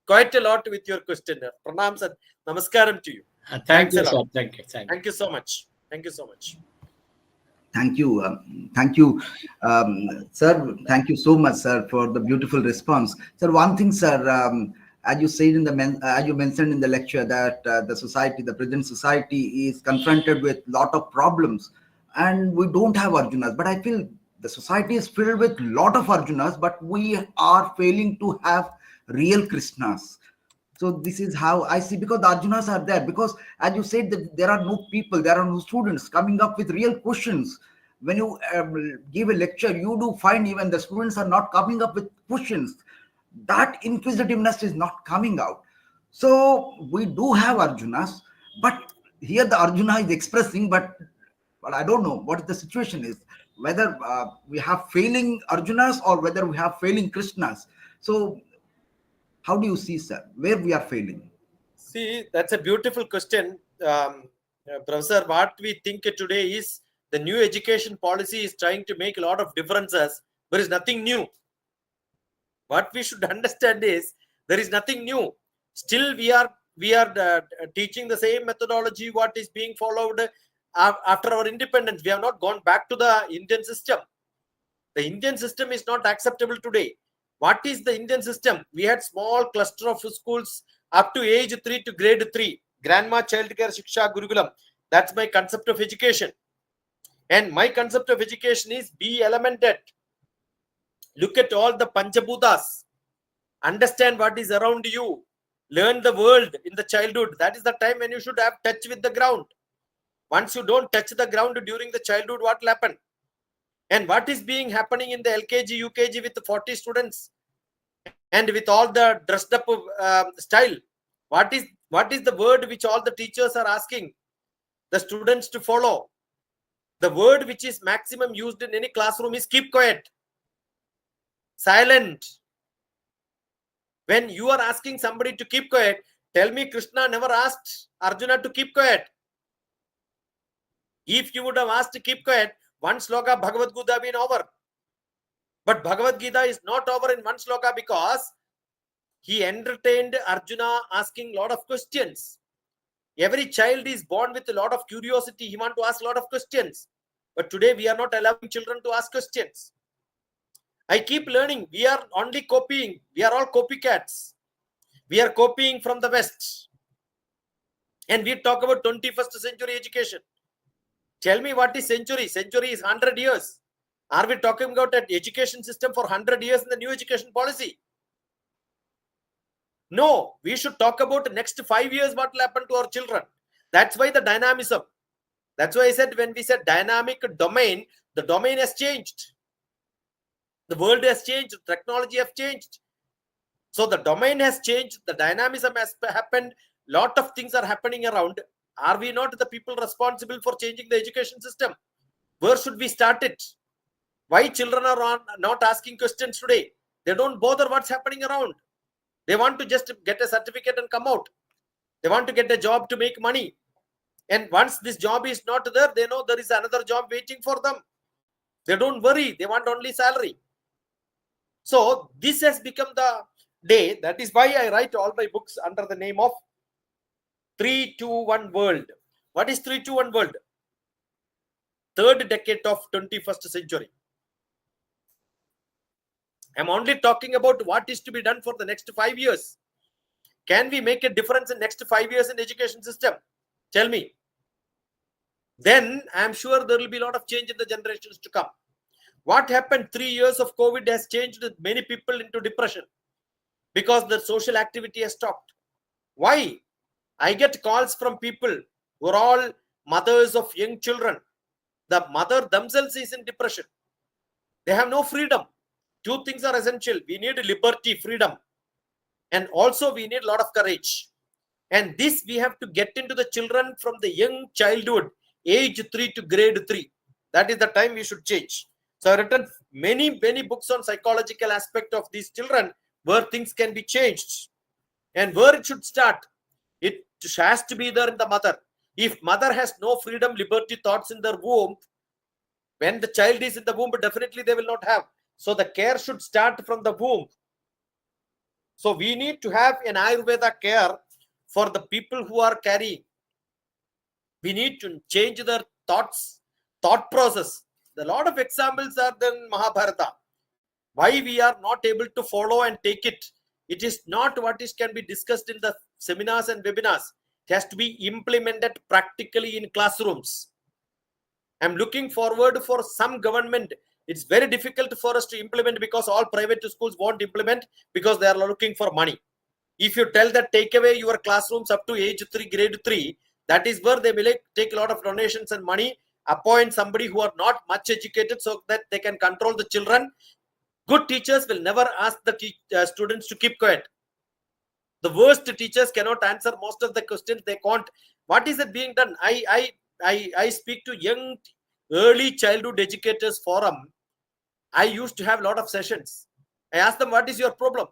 quite a lot with your question. Pranams and namaskaram to you. Thank you, sir. Thank you. Thank you so much. Thank you so much. Thank you, sir. Thank you so much, sir, for the beautiful response. Sir, one thing, sir, as you said as you mentioned in the lecture, that the present society is confronted with lot of problems, and we don't have Arjunas. But I feel the society is filled with lot of Arjunas, but we are failing to have real Krishnas. So this is how I see, because the Arjunas are there. Because as you said, that there are no people, there are no students coming up with real questions. When you give a lecture, you do find even the students are not coming up with questions. That inquisitiveness is not coming out. So we do have Arjunas, but here the Arjuna is expressing, but I don't know what the situation is, whether we have failing Arjunas or whether we have failing Krishnas. So how do you see, sir, where we are failing? See, that's a beautiful question. Professor, what we think today is the new education policy is trying to make a lot of differences. There is nothing new. What we should understand is there is nothing new. Still, we are we are teaching the same methodology what is being followed after our independence. We have not gone back to the Indian system. The Indian system is not acceptable today. What is the Indian system? We had small cluster of schools up to age 3 to grade 3. Grandma Child Care Shiksha Gurukulam. That's my concept of education. And my concept of education is be elemented. Look at all the Panchabhutas. Understand what is around you. Learn the world in the childhood. That is the time when you should have touch with the ground. Once you don't touch the ground during the childhood, what will happen? And what is being happening in the LKG, UKG with the 40 students and with all the dressed up style? What is the word which all the teachers are asking the students to follow? The word which is maximum used in any classroom is keep quiet, silent. When you are asking somebody to keep quiet, tell me Krishna never asked Arjuna to keep quiet. If you would have asked to keep quiet, one sloka Bhagavad Gita have been over. But Bhagavad Gita is not over in one sloka because he entertained Arjuna asking a lot of questions. Every child is born with a lot of curiosity. He wants to ask a lot of questions. But today we are not allowing children to ask questions. I keep learning. We are only copying. We are all copycats. We are copying from the West. And we talk about 21st century education. Tell me what is century? Century is 100 years. Are we talking about an education system for 100 years in the new education policy? No, we should talk about the next 5 years what will happen to our children. That's why the dynamism. That's why I said when we said dynamic domain, the domain has changed. The world has changed. Technology has changed. So the domain has changed. The dynamism has happened. Lot of things are happening around. Are we not the people responsible for changing the education system? Where should we start it? Why children are not asking questions today? They don't bother what's happening around. They want to just get a certificate and come out. They want to get a job to make money. And once this job is not there, they know there is another job waiting for them. They don't worry. They want only salary. So this has become the day. That is why I write all my books under the name of 3-2-1 world. What is 3-2-1 world? Third decade of 21st century. I'm only talking about what is to be done for the next 5 years. Can we make a difference in next 5 years in education system? Tell me. Then I'm sure there will be a lot of change in the generations to come. What happened? 3 years of COVID has changed many people into depression because the social activity has stopped. Why? I get calls from people who are all mothers of young children. The mother themselves is in depression. They have no freedom. Two things are essential. We need liberty, freedom. And also we need a lot of courage. And this we have to get into the children from the young childhood, age 3 to grade 3. That is the time we should change. So I've written many books on psychological aspect of these children where things can be changed. And where it should start, it has to be there in the mother. If mother has no freedom, liberty, thoughts in their womb, when the child is in the womb, definitely they will not have. So the care should start from the womb. So we need to have an Ayurveda care for the people who are carrying. We need to change their thought process. A lot of examples are there in Mahabharata. Why we are not able to follow and take it. It is not what is can be discussed in the seminars and webinars. It has to be implemented practically in classrooms. I'm looking forward for some government. It's very difficult for us to implement because all private schools won't implement because they are looking for money. If you tell that take away your classrooms up to age 3, grade 3, that is where they will take a lot of donations and money, appoint somebody who are not much educated so that they can control the children. Good teachers will never ask the students to keep quiet. The worst teachers cannot answer most of the questions. They can't. What is it being done? I speak to young, early childhood educators forum. I used to have a lot of sessions. I asked them, what is your problem?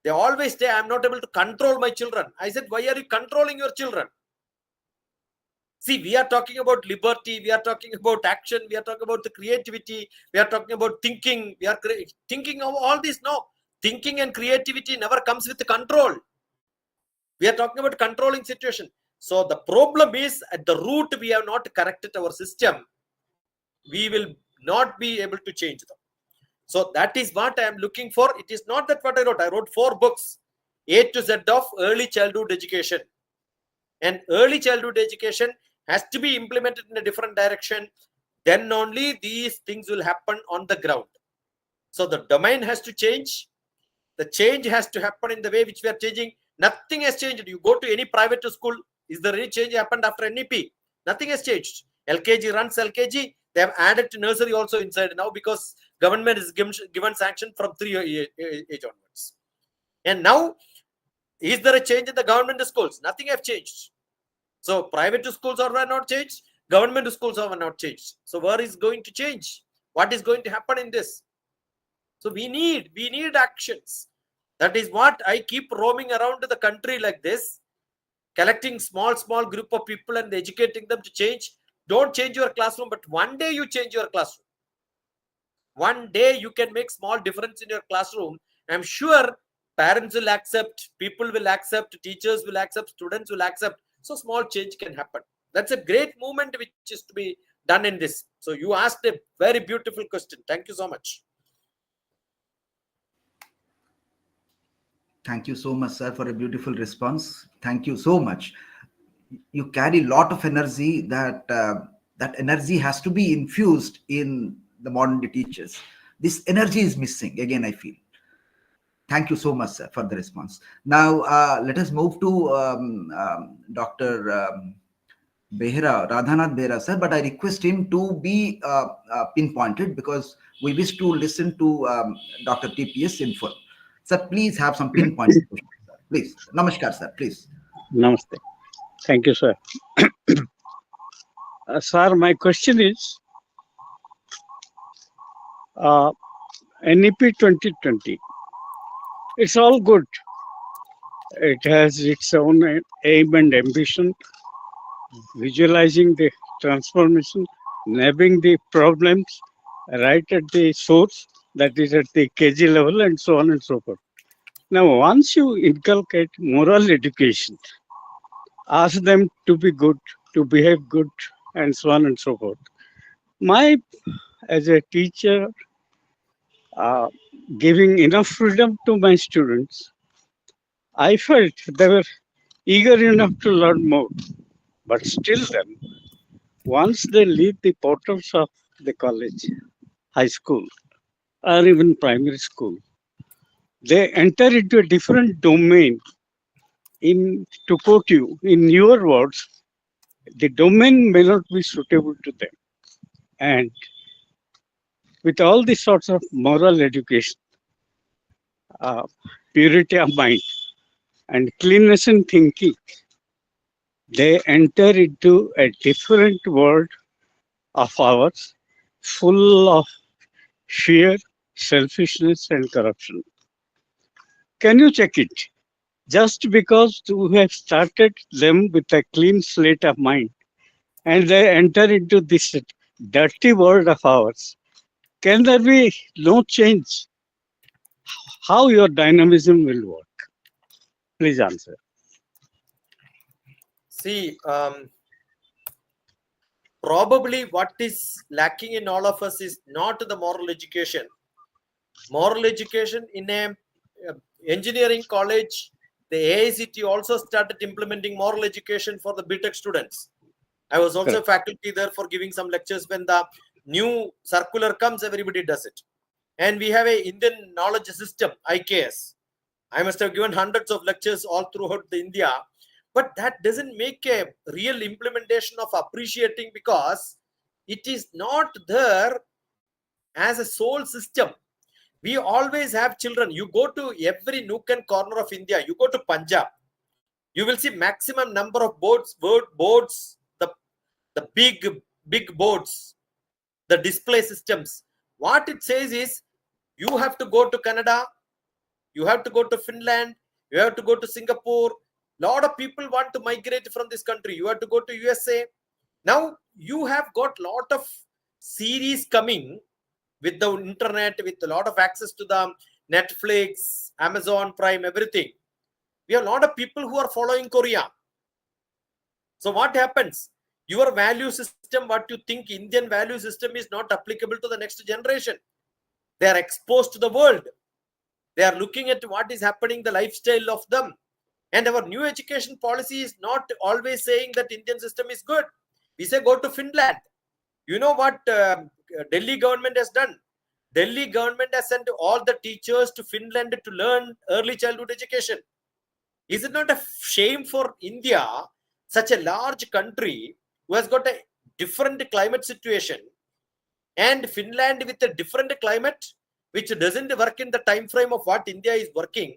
They always say, I'm not able to control my children. I said, why are you controlling your children? See, we are talking about liberty. We are talking about action. We are talking about the creativity. We are talking about thinking. We are thinking of all this. No, thinking and creativity never comes with control. We are talking about controlling situation. So the problem is at the root, we have not corrected our system. We will not be able to change them. So that is what I am looking for. It is not that what I wrote. I wrote 4 books, A to Z of early childhood education. And early childhood education has to be implemented in a different direction. Then only these things will happen on the ground. So the domain has to change. The change has to happen in the way which we are changing. Nothing has changed. You go to any private school, is there any change happened after NEP? Nothing has changed. LKG runs LKG. They have added to nursery also inside now because government is given sanction from 3 age onwards. And now, is there a change in the government schools? Nothing have changed. So private schools are not changed. Government schools are not changed. So where is going to change? What is going to happen in this? So we need actions. That is what I keep roaming around the country like this, collecting small group of people and educating them to change. Don't change your classroom, but one day you change your classroom. One day you can make small difference in your classroom. I'm sure parents will accept, people will accept, teachers will accept, students will accept. So small change can happen. That's a great movement which is to be done in this. So you asked a very beautiful question. Thank you so much. Thank you so much, sir, for a beautiful response. Thank you so much. You carry a lot of energy. That energy has to be infused in the modern day teachers. This energy is missing. Again, I feel. Thank you so much, sir, for the response. Now, let us move to Dr. Behera, Radhanath Behera, sir, but I request him to be pinpointed because we wish to listen to Dr. TPS in full. Sir, please have some pinpoints. Please. Namaskar, sir, please. Namaste. Thank you, sir. Sir, my question is, NEP 2020, it's all good. It has its own aim and ambition, visualizing the transformation, nabbing the problems right at the source, that is at the KG level, and so on and so forth. Now, once you inculcate moral education, ask them to be good, to behave good, and so on and so forth. As a teacher, giving enough freedom to my students, I felt they were eager enough to learn more. But still then, once they leave the portals of the college, high school, or even primary school, they enter into a different domain. To quote you, in your words, the domain may not be suitable to them. And with all these sorts of moral education, purity of mind, and cleanness in thinking, they enter into a different world of ours, full of fear, selfishness, and corruption. Can you check it? Just because we have started them with a clean slate of mind, and they enter into this dirty world of ours, can there be no change? How your dynamism will work? Please answer. See, probably what is lacking in all of us is not the moral education. Moral education in a engineering college, the AICT also started implementing moral education for the BTech students. I was also a faculty there for giving some lectures. When the new circular comes, everybody does it. And we have a Indian knowledge system, IKS. I must have given hundreds of lectures all throughout India. But that doesn't make a real implementation of appreciating because it is not there as a sole system. We always have children. You go to every nook and corner of India. You go to Punjab. You will see maximum number of boards, the big boards, the display systems. What it says is you have to go to Canada, you have to go to Finland, you have to go to Singapore. Lot of people want to migrate from this country. You have to go to USA. Now you have got lot of series coming with the internet, with a lot of access to the Netflix, Amazon Prime, everything. We have a lot of people who are following Korea. So what happens? Your value system, what you think Indian value system is not applicable to the next generation. They are exposed to the world. They are looking at what is happening, the lifestyle of them. And our new education policy is not always saying that Indian system is good. We say go to Finland. You know what Delhi government has done? Delhi government has sent all the teachers to Finland to learn early childhood education. Is it not a shame for India, such a large country who has got a different climate situation, and Finland with a different climate which doesn't work in the time frame of what India is working,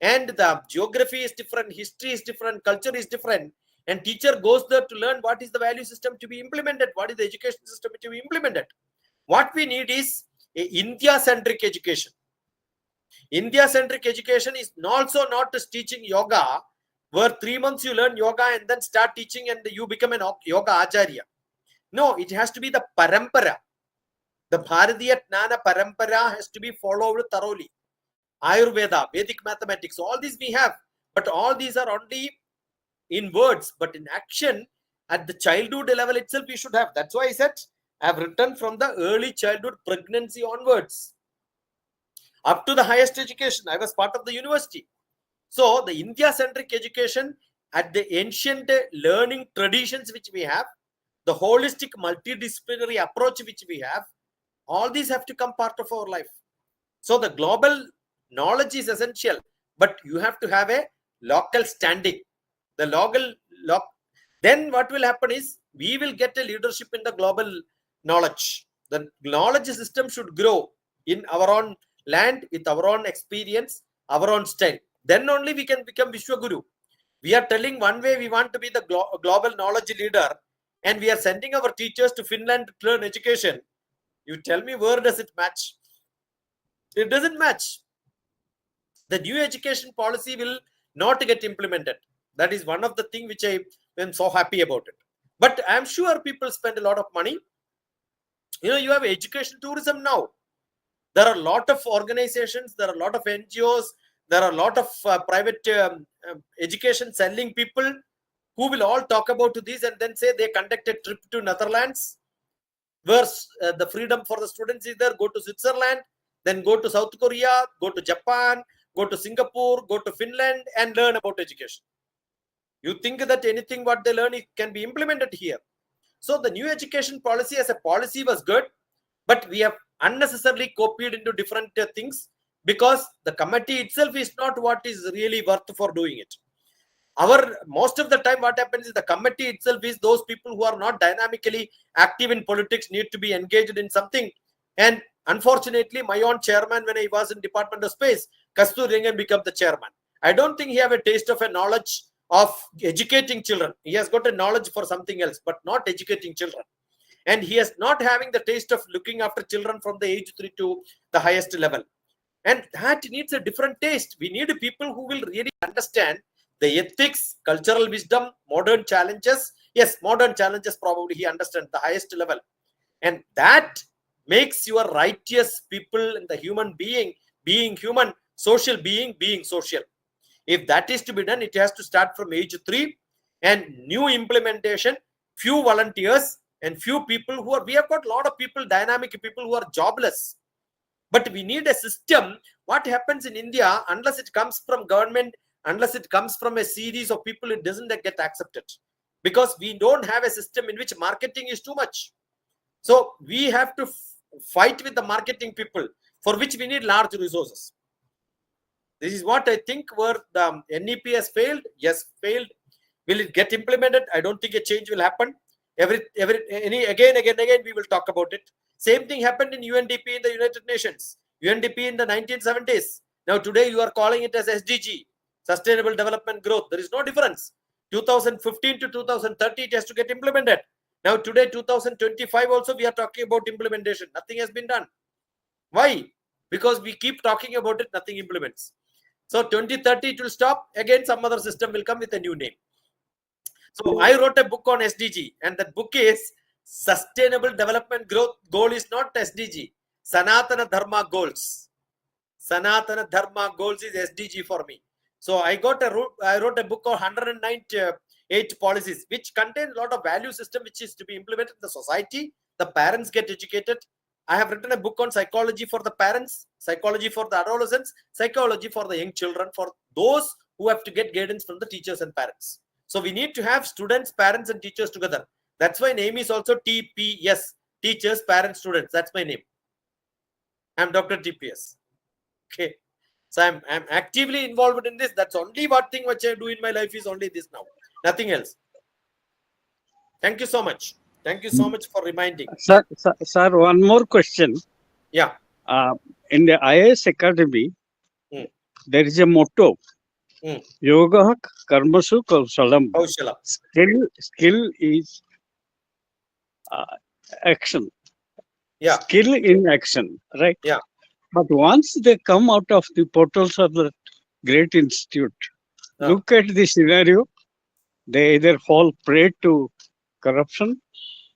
and the geography is different, history is different, culture is different, and teacher goes there to learn what is the value system to be implemented, what is the education system to be implemented. What we need is a India-centric education. India-centric education is also not just teaching yoga, where 3 months you learn yoga and then start teaching and you become an yoga acharya. No, it has to be the parampara. The Bharatiya Jnana parampara has to be followed thoroughly. Ayurveda, Vedic mathematics, all these we have, but all these are only in words, but in action at the childhood level itself we should have. That's why I said I have written from the early childhood pregnancy onwards up to the highest education. I was part of the university. So the India-centric education at the ancient learning traditions which we have, the holistic multidisciplinary approach which we have, all these have to come part of our life. So the global knowledge is essential, but you have to have a local standing. Then what will happen is we will get a leadership in the global knowledge. The knowledge system should grow in our own land with our own experience, our own style. Then only we can become Vishwaguru. We are telling one way we want to be the global knowledge leader, and we are sending our teachers to Finland to learn education. You tell me, where does it match? It doesn't match. The new education policy will not get implemented. That is one of the things which I am so happy about it. But I am sure people spend a lot of money. You know, you have education tourism now. There are a lot of organizations, there are a lot of NGOs, there are a lot of private education selling people who will all talk about this and then say they conduct a trip to Netherlands, where the freedom for the students is there. Go to Switzerland, then go to South Korea, go to Japan, go to Singapore, go to Finland and learn about education. You think that anything what they learn can be implemented here. So the new education policy as a policy was good, but we have unnecessarily copied into different things because the committee itself is not what is really worth for doing it. Most of the time what happens is the committee itself is those people who are not dynamically active in politics need to be engaged in something. And unfortunately, my own chairman, when I was in Department of Space, Kasturirangan became the chairman. I don't think he have a taste of a knowledge of educating children. He has got a knowledge for something else, but not educating children. And he is not having the taste of looking after children from the age 3 to the highest level. And that needs a different taste. We need people who will really understand the ethics, cultural wisdom, modern challenges. Yes, modern challenges probably he understands the highest level. And that makes your righteous people and the human being human, social being social. If that is to be done, it has to start from age 3 and new implementation, few volunteers and few people we have got a lot of people, dynamic people who are jobless. But we need a system. What happens in India, unless it comes from government, unless it comes from a series of people, it doesn't get accepted. Because we don't have a system in which marketing is too much. So we have to fight with the marketing people, for which we need large resources. This is what I think where the NEP has failed. Yes, failed. Will it get implemented? I don't think a change will happen. Again, we will talk about it. Same thing happened in UNDP in the United Nations. UNDP in the 1970s. Now today you are calling it as SDG, Sustainable Development Growth. There is no difference. 2015 to 2030 it has to get implemented. Now today 2025 also we are talking about implementation. Nothing has been done. Why? Because we keep talking about it, nothing implements. So 2030 it will stop. Again some other system will come with a new name. So I wrote a book on SDG, and that book is Sustainable Development Growth Goal is not SDG. Sanatana Dharma Goals. Sanatana Dharma Goals is SDG for me. So I wrote a book called 108 policies, which contain a lot of value system which is to be implemented in the society. The parents get educated. I have written a book on psychology for the parents, psychology for the adolescents, psychology for the young children, for those who have to get guidance from the teachers and parents. So we need to have students, parents, and teachers together. That's why name is also TPS, teachers, parents, students. That's my name. I'm Dr. TPS. Okay. So I'm actively involved in this. That's only one thing which I do in my life is only this now. Nothing else. Thank you so much. Thank you so much for reminding. Sir, one more question. Yeah. In the IAS Academy, there is a motto. Mm. Yoga Karmasu Kausalam. Kaushala. Skill is action. Yeah. Skill in action, right? Yeah. But once they come out of the portals of the great institute, look at the scenario. They either fall prey to corruption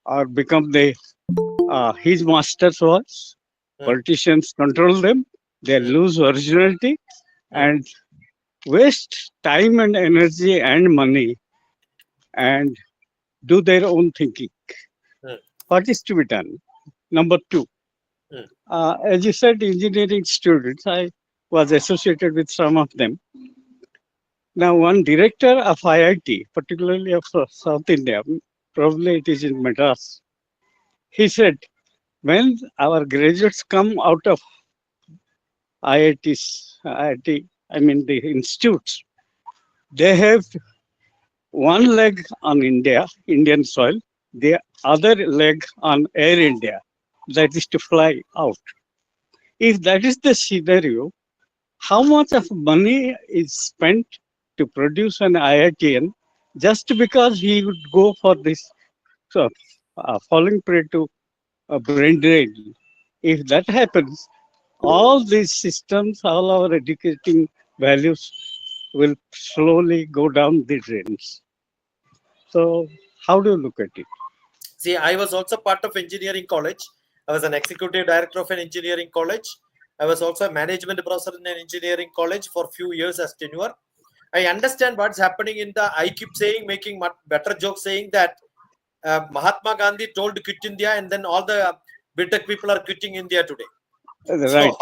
or become his master's voice. Politicians control them. They lose originality and waste time and energy and money and do their own thinking. What is to be done? Number two, as you said, engineering students, I was associated with some of them. Now, one director of IIT, particularly of South India, probably it is in Madras, he said, when our graduates come out of IIT, I mean the institutes, they have one leg on Indian soil, the other leg on Air India, that is to fly out. If that is the scenario, how much of money is spent to produce an IITian just because he would go for this falling prey to brain drain? If that happens, all these systems, all our educating values will slowly go down the drains. So how do you look at it? See, I was also part of engineering college. I was an executive director of an engineering college. I was also a management professor in an engineering college for a few years as tenure. I understand what's happening in the, I keep saying, making better jokes, saying that Mahatma Gandhi told to quit India and then all the BTech people are quitting India today. Right.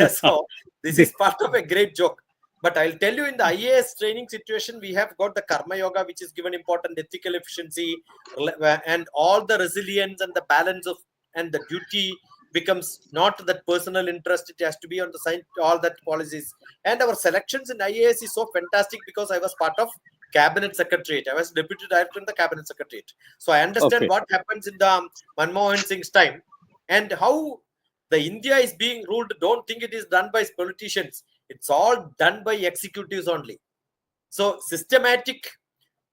So this is part of a great joke. But I'll tell you, in the IAS training situation, we have got the Karma Yoga, which is given important ethical efficiency and all the resilience and the balance of, and the duty becomes not that personal interest. It has to be on the side, all that policies. And our selections in IAS is so fantastic because I was part of Cabinet Secretariat. I was Deputy Director in the Cabinet Secretariat. So I understand what happens in the Manmohan Singh's time and how the India is being ruled. Don't think it is done by politicians. It's all done by executives only. So systematic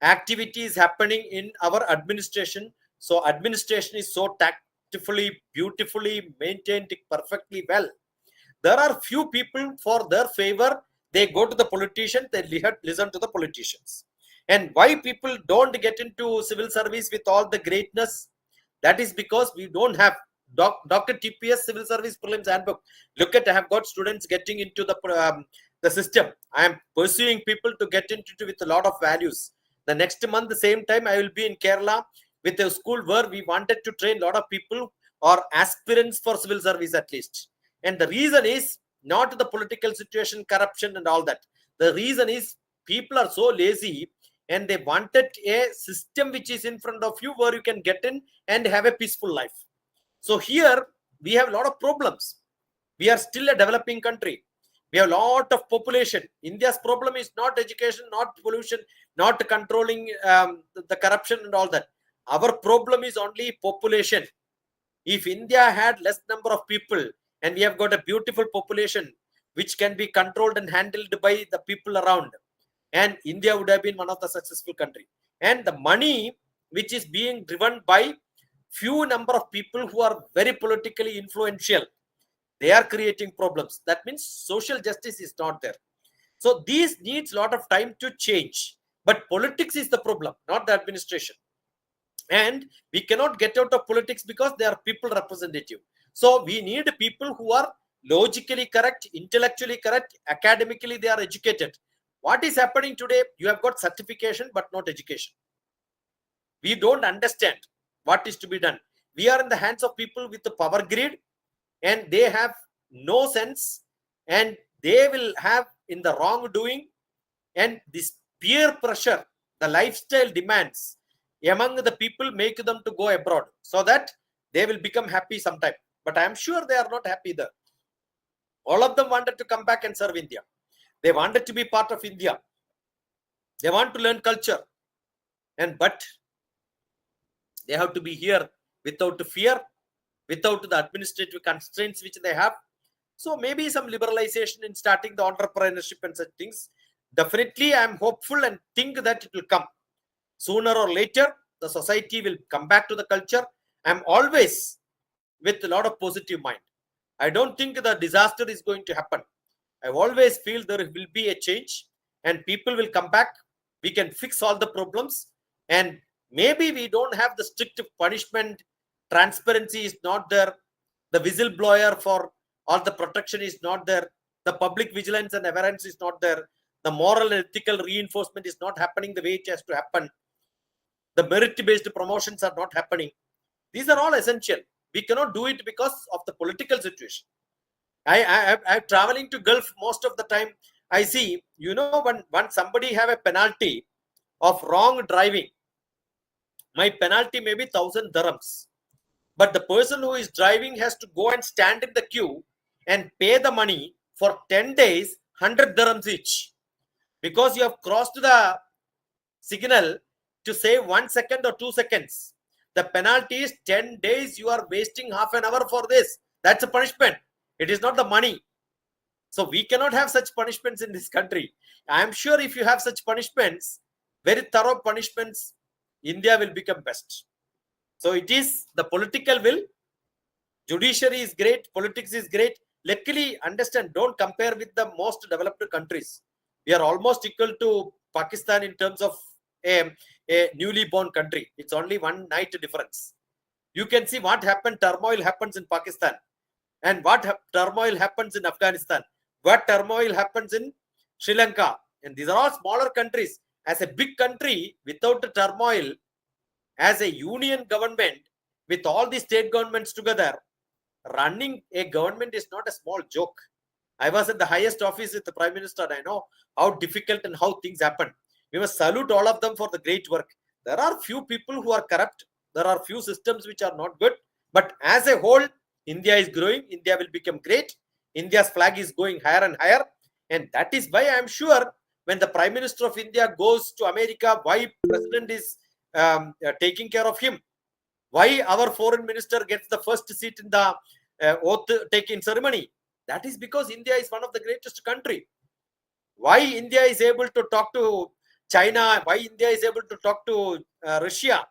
activity is happening in our administration. So administration is so tactfully, beautifully maintained perfectly well. There are few people for their favor. They go to the politician, they listen to the politicians. And why people don't get into civil service with all the greatness? That is because we don't have Dr. TPS Civil Service Prelims Handbook. Look at, I have got students getting into the system. I am pursuing people to get into it with a lot of values. The next month, the same time, I will be in Kerala with a school where we wanted to train a lot of people or aspirants for civil service at least. And the reason is not the political situation, corruption and all that. The reason is people are so lazy and they wanted a system which is in front of you where you can get in and have a peaceful life. So here we have a lot of problems. We are still a developing country. We have a lot of population. India's problem is not education, not pollution, not controlling the corruption and all that. Our problem is only population. If India had less number of people and we have got a beautiful population which can be controlled and handled by the people around, and India would have been one of the successful country. And the money which is being driven by few number of people who are very politically influential, they are creating problems. That means social justice is not there. So these needs a lot of time to change. But politics is the problem, not the administration. And we cannot get out of politics because they are people representative. So we need people who are logically correct, intellectually correct, academically they are educated. What is happening today? You have got certification, but not education. We don't understand what is to be done. We are in the hands of people with the power grid, and they have no sense, and they will have in the wrongdoing, and this peer pressure, the lifestyle demands among the people make them to go abroad so that they will become happy sometime. But I am sure they are not happy there. All of them wanted to come back and serve India. They wanted to be part of India. They want to learn culture. But they have to be here without fear, without the administrative constraints which they have. So maybe some liberalization in starting the entrepreneurship and such things. Definitely, I am hopeful and think that it will come. Sooner or later, the society will come back to the culture. I am always with a lot of positive mind. I don't think the disaster is going to happen. I always feel there will be a change and people will come back. We can fix all the problems, and maybe we don't have the strict punishment. Transparency is not there. The whistleblower for all the protection is not there. The public vigilance and awareness is not there. The moral and ethical reinforcement is not happening the way it has to happen. The merit-based promotions are not happening. These are all essential. We cannot do it because of the political situation. I'm traveling to Gulf most of the time. I see, when somebody have a penalty of wrong driving, my penalty may be 1,000 dirhams. But the person who is driving has to go and stand in the queue and pay the money for 10 days, 100 dirhams each. Because you have crossed the signal to save 1 second or 2 seconds. The penalty is 10 days. You are wasting half an hour for this. That's a punishment. It is not the money. So we cannot have such punishments in this country. I am sure if you have such punishments, very thorough punishments, India will become best. So it is the political will. Judiciary is great. Politics is great. Luckily, understand, don't compare with the most developed countries. We are almost equal to Pakistan in terms of a newly born country. It's only one night difference. You can see what happened, turmoil happens in Pakistan, and what turmoil happens in Afghanistan, what turmoil happens in Sri Lanka. And these are all smaller countries. As a big country, without the turmoil, as a union government, with all the state governments together, running a government is not a small joke. I was at the highest office with the Prime Minister, and I know how difficult and how things happen. We must salute all of them for the great work. There are few people who are corrupt. There are few systems which are not good. But as a whole, India is growing. India will become great. India's flag is going higher and higher. And that is why I am sure when the Prime Minister of India goes to America, why President is taking care of him. Why our foreign minister gets the first seat in the oath-taking ceremony. That is because India is one of the greatest country. Why India is able to talk to China, why India is able to talk to Russia.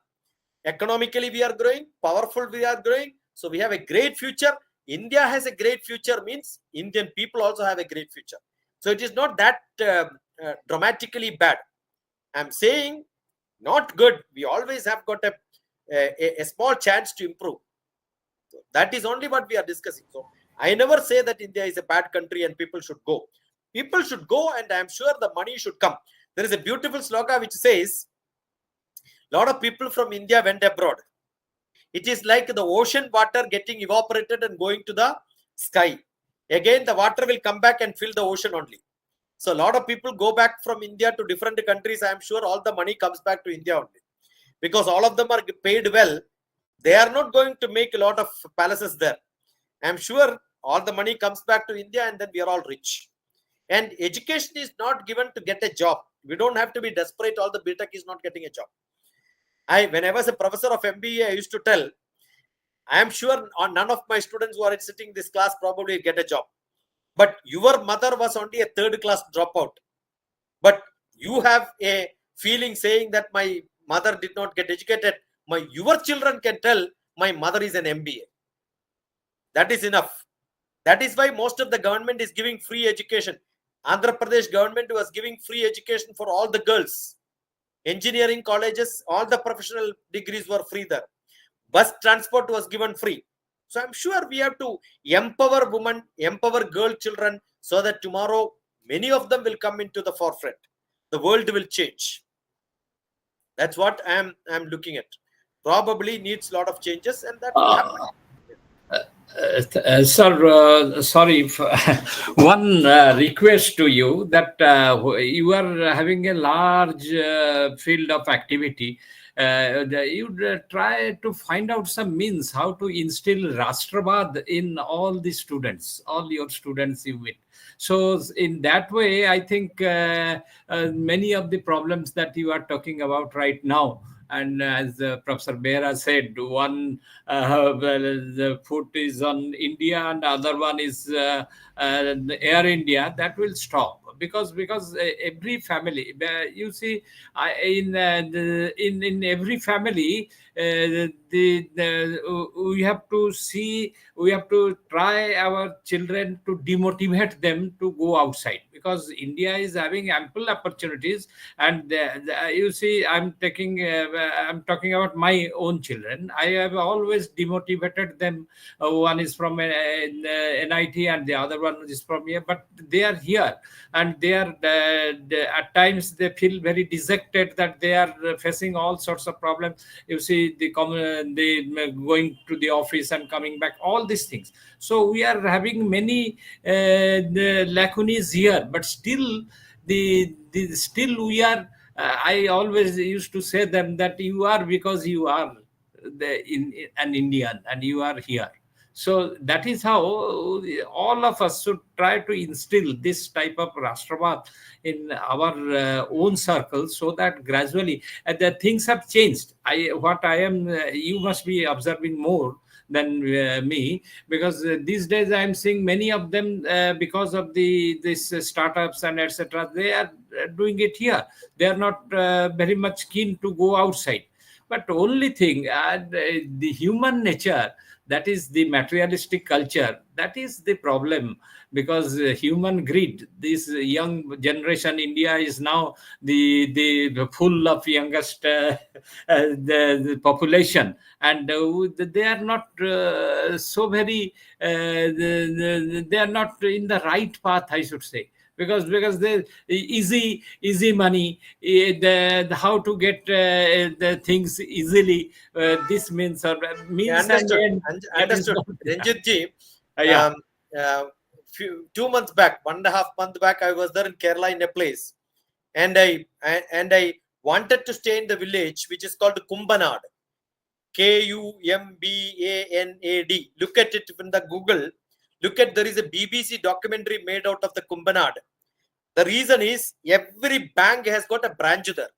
Economically, we are growing. Powerful, we are growing. So we have a great future. India has a great future means Indian people also have a great future. So it is not that dramatically bad. I'm saying not good. We always have got a small chance to improve. So that is only what we are discussing. So I never say that India is a bad country and people should go. People should go, and I am sure the money should come. There is a beautiful sloka which says, a lot of people from India went abroad. It is like the ocean water getting evaporated and going to the sky. Again, the water will come back and fill the ocean only. So a lot of people go back from India to different countries. I am sure all the money comes back to India only. Because all of them are paid well. They are not going to make a lot of palaces there. I am sure all the money comes back to India, and then we are all rich. And education is not given to get a job. We don't have to be desperate. All the BTech is not getting a job. When I was a professor of MBA, I used to tell, I am sure none of my students who are sitting in this class probably get a job. But your mother was only a third class dropout. But you have a feeling saying that my mother did not get educated. Your children can tell my mother is an MBA. That is enough. That is why most of the government is giving free education. Andhra Pradesh government was giving free education for all the girls. Engineering colleges, all the professional degrees were free there. Bus transport was given free. So I'm sure we have to empower women, empower girl children, so that tomorrow many of them will come into the forefront. The world will change. That's what I'm looking at. Probably needs a lot of changes, and that will happen. Sir, sorry, one request to you that you are having a large field of activity. You try to find out some means how to instill Rashtrabad in all the students, all your students you meet. So in that way, I think many of the problems that you are talking about right now, and as Professor Behra said, one the foot is on India and the other one is Air India, that will stop because every family, you see, in every family, we have to see, we have to try our children to demotivate them to go outside, because India is having ample opportunities. And you see, I'm talking about my own children. I have always demotivated them. One is from NIT and the other one is from here, but they are here, and they are at times they feel very dejected that they are facing all sorts of problems. You see, they going to the office and coming back, all these things. So we are having many the lacunae here, but still still we are. I always used to say them that you are because you are an Indian and you are here. So that is how all of us should try to instill this type of Rashtrabad in our own circles, so that gradually the things have changed. You must be observing more than me, because these days I am seeing many of them because of this startups and etc. They are doing it here. They are not very much keen to go outside. But only thing, the human nature, that is the materialistic culture, that is the problem. Because human greed, this young generation, India is now the full of youngest the population, and they are not so very they are not in the right path, I should say. Because the easy money, the how to get the things easily, this means or means Understood. and Understood. Ranjit ji, yeah. 2 months back, 1.5 months back, I was there in Kerala in a place, and I wanted to stay in the village which is called Kumbanad, Kumbanad. Look at it in the Google. Look at, there is a BBC documentary made out of the Kumbanad. The reason is every bank has got a branch there,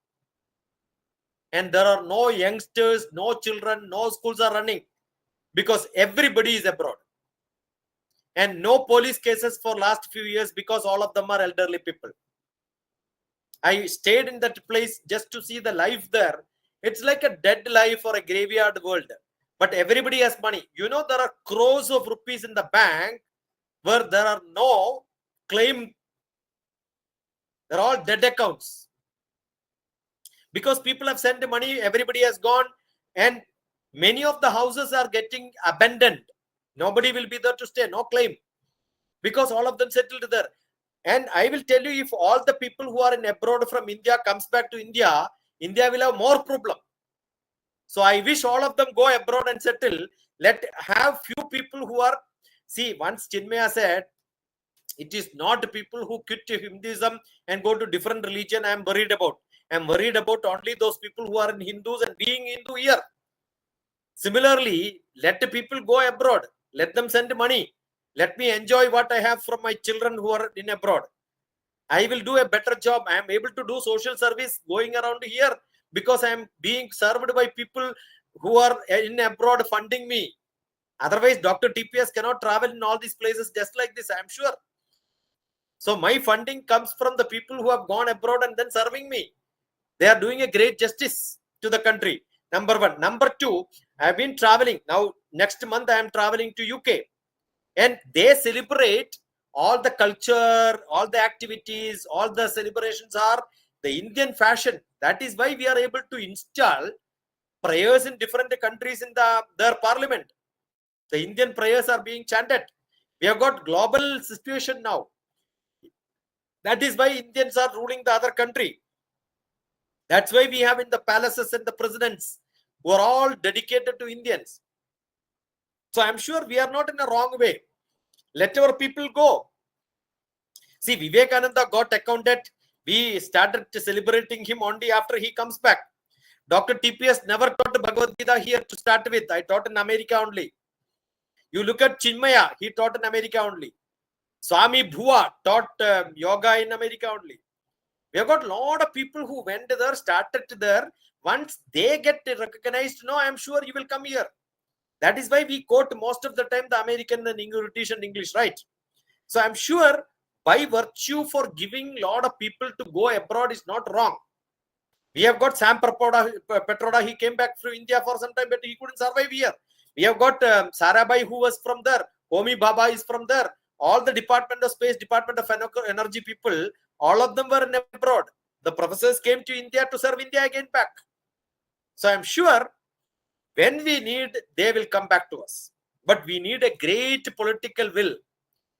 and there are no youngsters, no children, no schools are running, because everybody is abroad. And no police cases for last few years, because all of them are elderly people. I stayed in that place just to see the life there. It's like a dead life or a graveyard world. But everybody has money. You know, there are crores of rupees in the bank where there are no claim. They're all dead accounts. Because people have sent money, everybody has gone, and many of the houses are getting abandoned. Nobody will be there to stay, no claim, because all of them settled there. And I will tell you, if all the people who are in abroad from India comes back to India, India will have more problem. So I wish all of them go abroad and settle. Let have few people who are, see, once Chinmaya said, it is not people who quit Hinduism and go to different religion I am worried about. I am worried about only those people who are in Hindus and being Hindu here. Similarly, let the people go abroad. Let them send money. Let me enjoy what I have from my children who are in abroad. I will do a better job. I am able to do social service going around here because I am being served by people who are in abroad funding me. Otherwise, Dr. TPS cannot travel in all these places just like this, I am sure. So my funding comes from the people who have gone abroad and then serving me. They are doing a great justice to the country. Number one. Number two, I have been traveling. Now, next month, I am traveling to UK. And they celebrate all the culture, all the activities, all the celebrations are the Indian fashion. That is why we are able to install prayers in different countries in their parliament. The Indian prayers are being chanted. We have got global situation now. That is why Indians are ruling the other country. That's why we have in the palaces and the presidents who are all dedicated to Indians. So I'm sure we are not in a wrong way. Let our people go. See, Vivekananda got accounted. We started celebrating him only after he comes back. Dr. TPS never taught Bhagavad Gita here to start with. I taught in America only. You look at Chinmaya, he taught in America only. Swami Bhuva taught yoga in America only. We have got a lot of people who went there, started there. Once they get recognized, no, I'm sure you will come here. That is why we quote most of the time the American and British and English, right? So I'm sure by virtue for giving a lot of people to go abroad is not wrong. We have got Sam Petroda, he came back from India for some time, but he couldn't survive here. We have got Sarabhai, who was from there. Homi Baba is from there. All the Department of Space, Department of Energy people, all of them were in abroad. The professors came to India to serve India again back. So I'm sure when we need, they will come back to us. But we need a great political will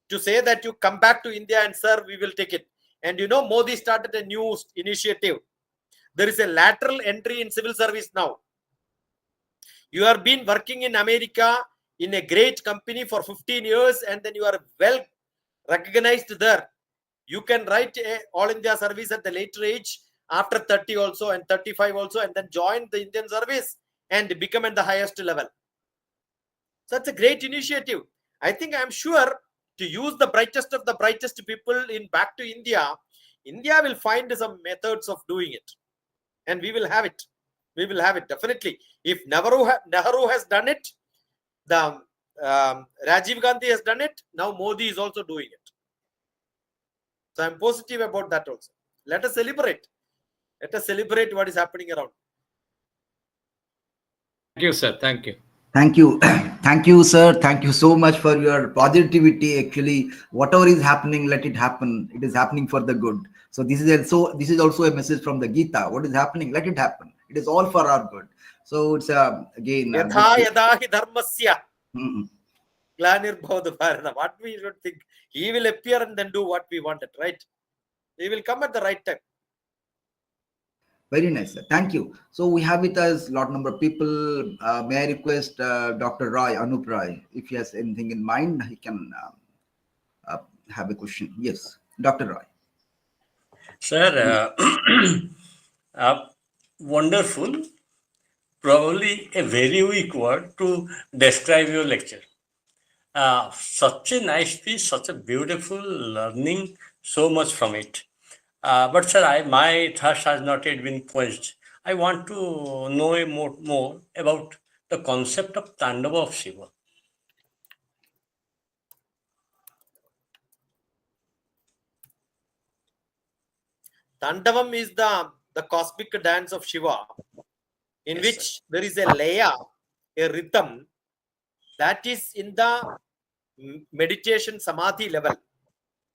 to say that you come back to India and serve, we will take it. And you know, Modi started a new initiative. There is a lateral entry in civil service now. You have been working in America in a great company for 15 years and then you are well recognized there. You can write a All India service at the later age, after 30 also and 35 also, and then join the Indian service and become at the highest level. So that's a great initiative. I think I'm sure to use the brightest of the brightest people in back to India, India will find some methods of doing it. And we will have it. We will have it, definitely. If Nehru has done it, the Rajiv Gandhi has done it, now Modi is also doing it. So I'm positive about that also. Let us celebrate. Let us celebrate what is happening around. Thank you, sir. Thank you. Thank you. Thank you, sir. Thank you so much for your positivity. Actually, whatever is happening, let it happen. It is happening for the good. So this is also a message from the Gita. What is happening? Let it happen. It is all for our good. So it's again. Yatha yada hi dharmasya. Mm-mm. Glanirбhavatu bharata. What we should think. He will appear and then do what we wanted, right? He will come at the right time. Very nice, sir. Thank you. So we have with us a lot number of people. May I request Dr. Roy, Anup Roy, if he has anything in mind, he can have a question. Yes, Dr. Roy. Sir, wonderful. Probably a very weak word to describe your lecture. Such a nice piece, such a beautiful learning, so much from it. But sir, my thirst has not yet been quenched. I want to know more about the concept of Tandava of Shiva. Tandavam is the cosmic dance of Shiva, in yes, which sir, there is a laya, a rhythm that is in the meditation samadhi level.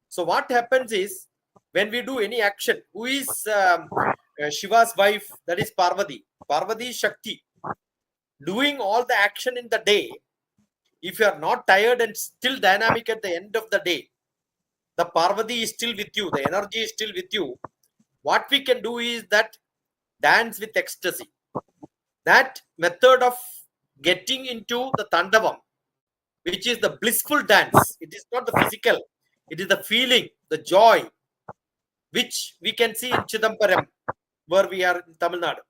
So what happens is, when we do any action, who is Shiva's wife, that is Parvati. Parvati is Shakti. Doing all the action in the day, if you are not tired and still dynamic at the end of the day, the Parvati is still with you, the energy is still with you. What we can do is that dance with ecstasy. That method of getting into the Tandavam, which is the blissful dance. It is not the physical. It is the feeling, the joy, which we can see in Chidambaram, where we are in Tamil Nadu.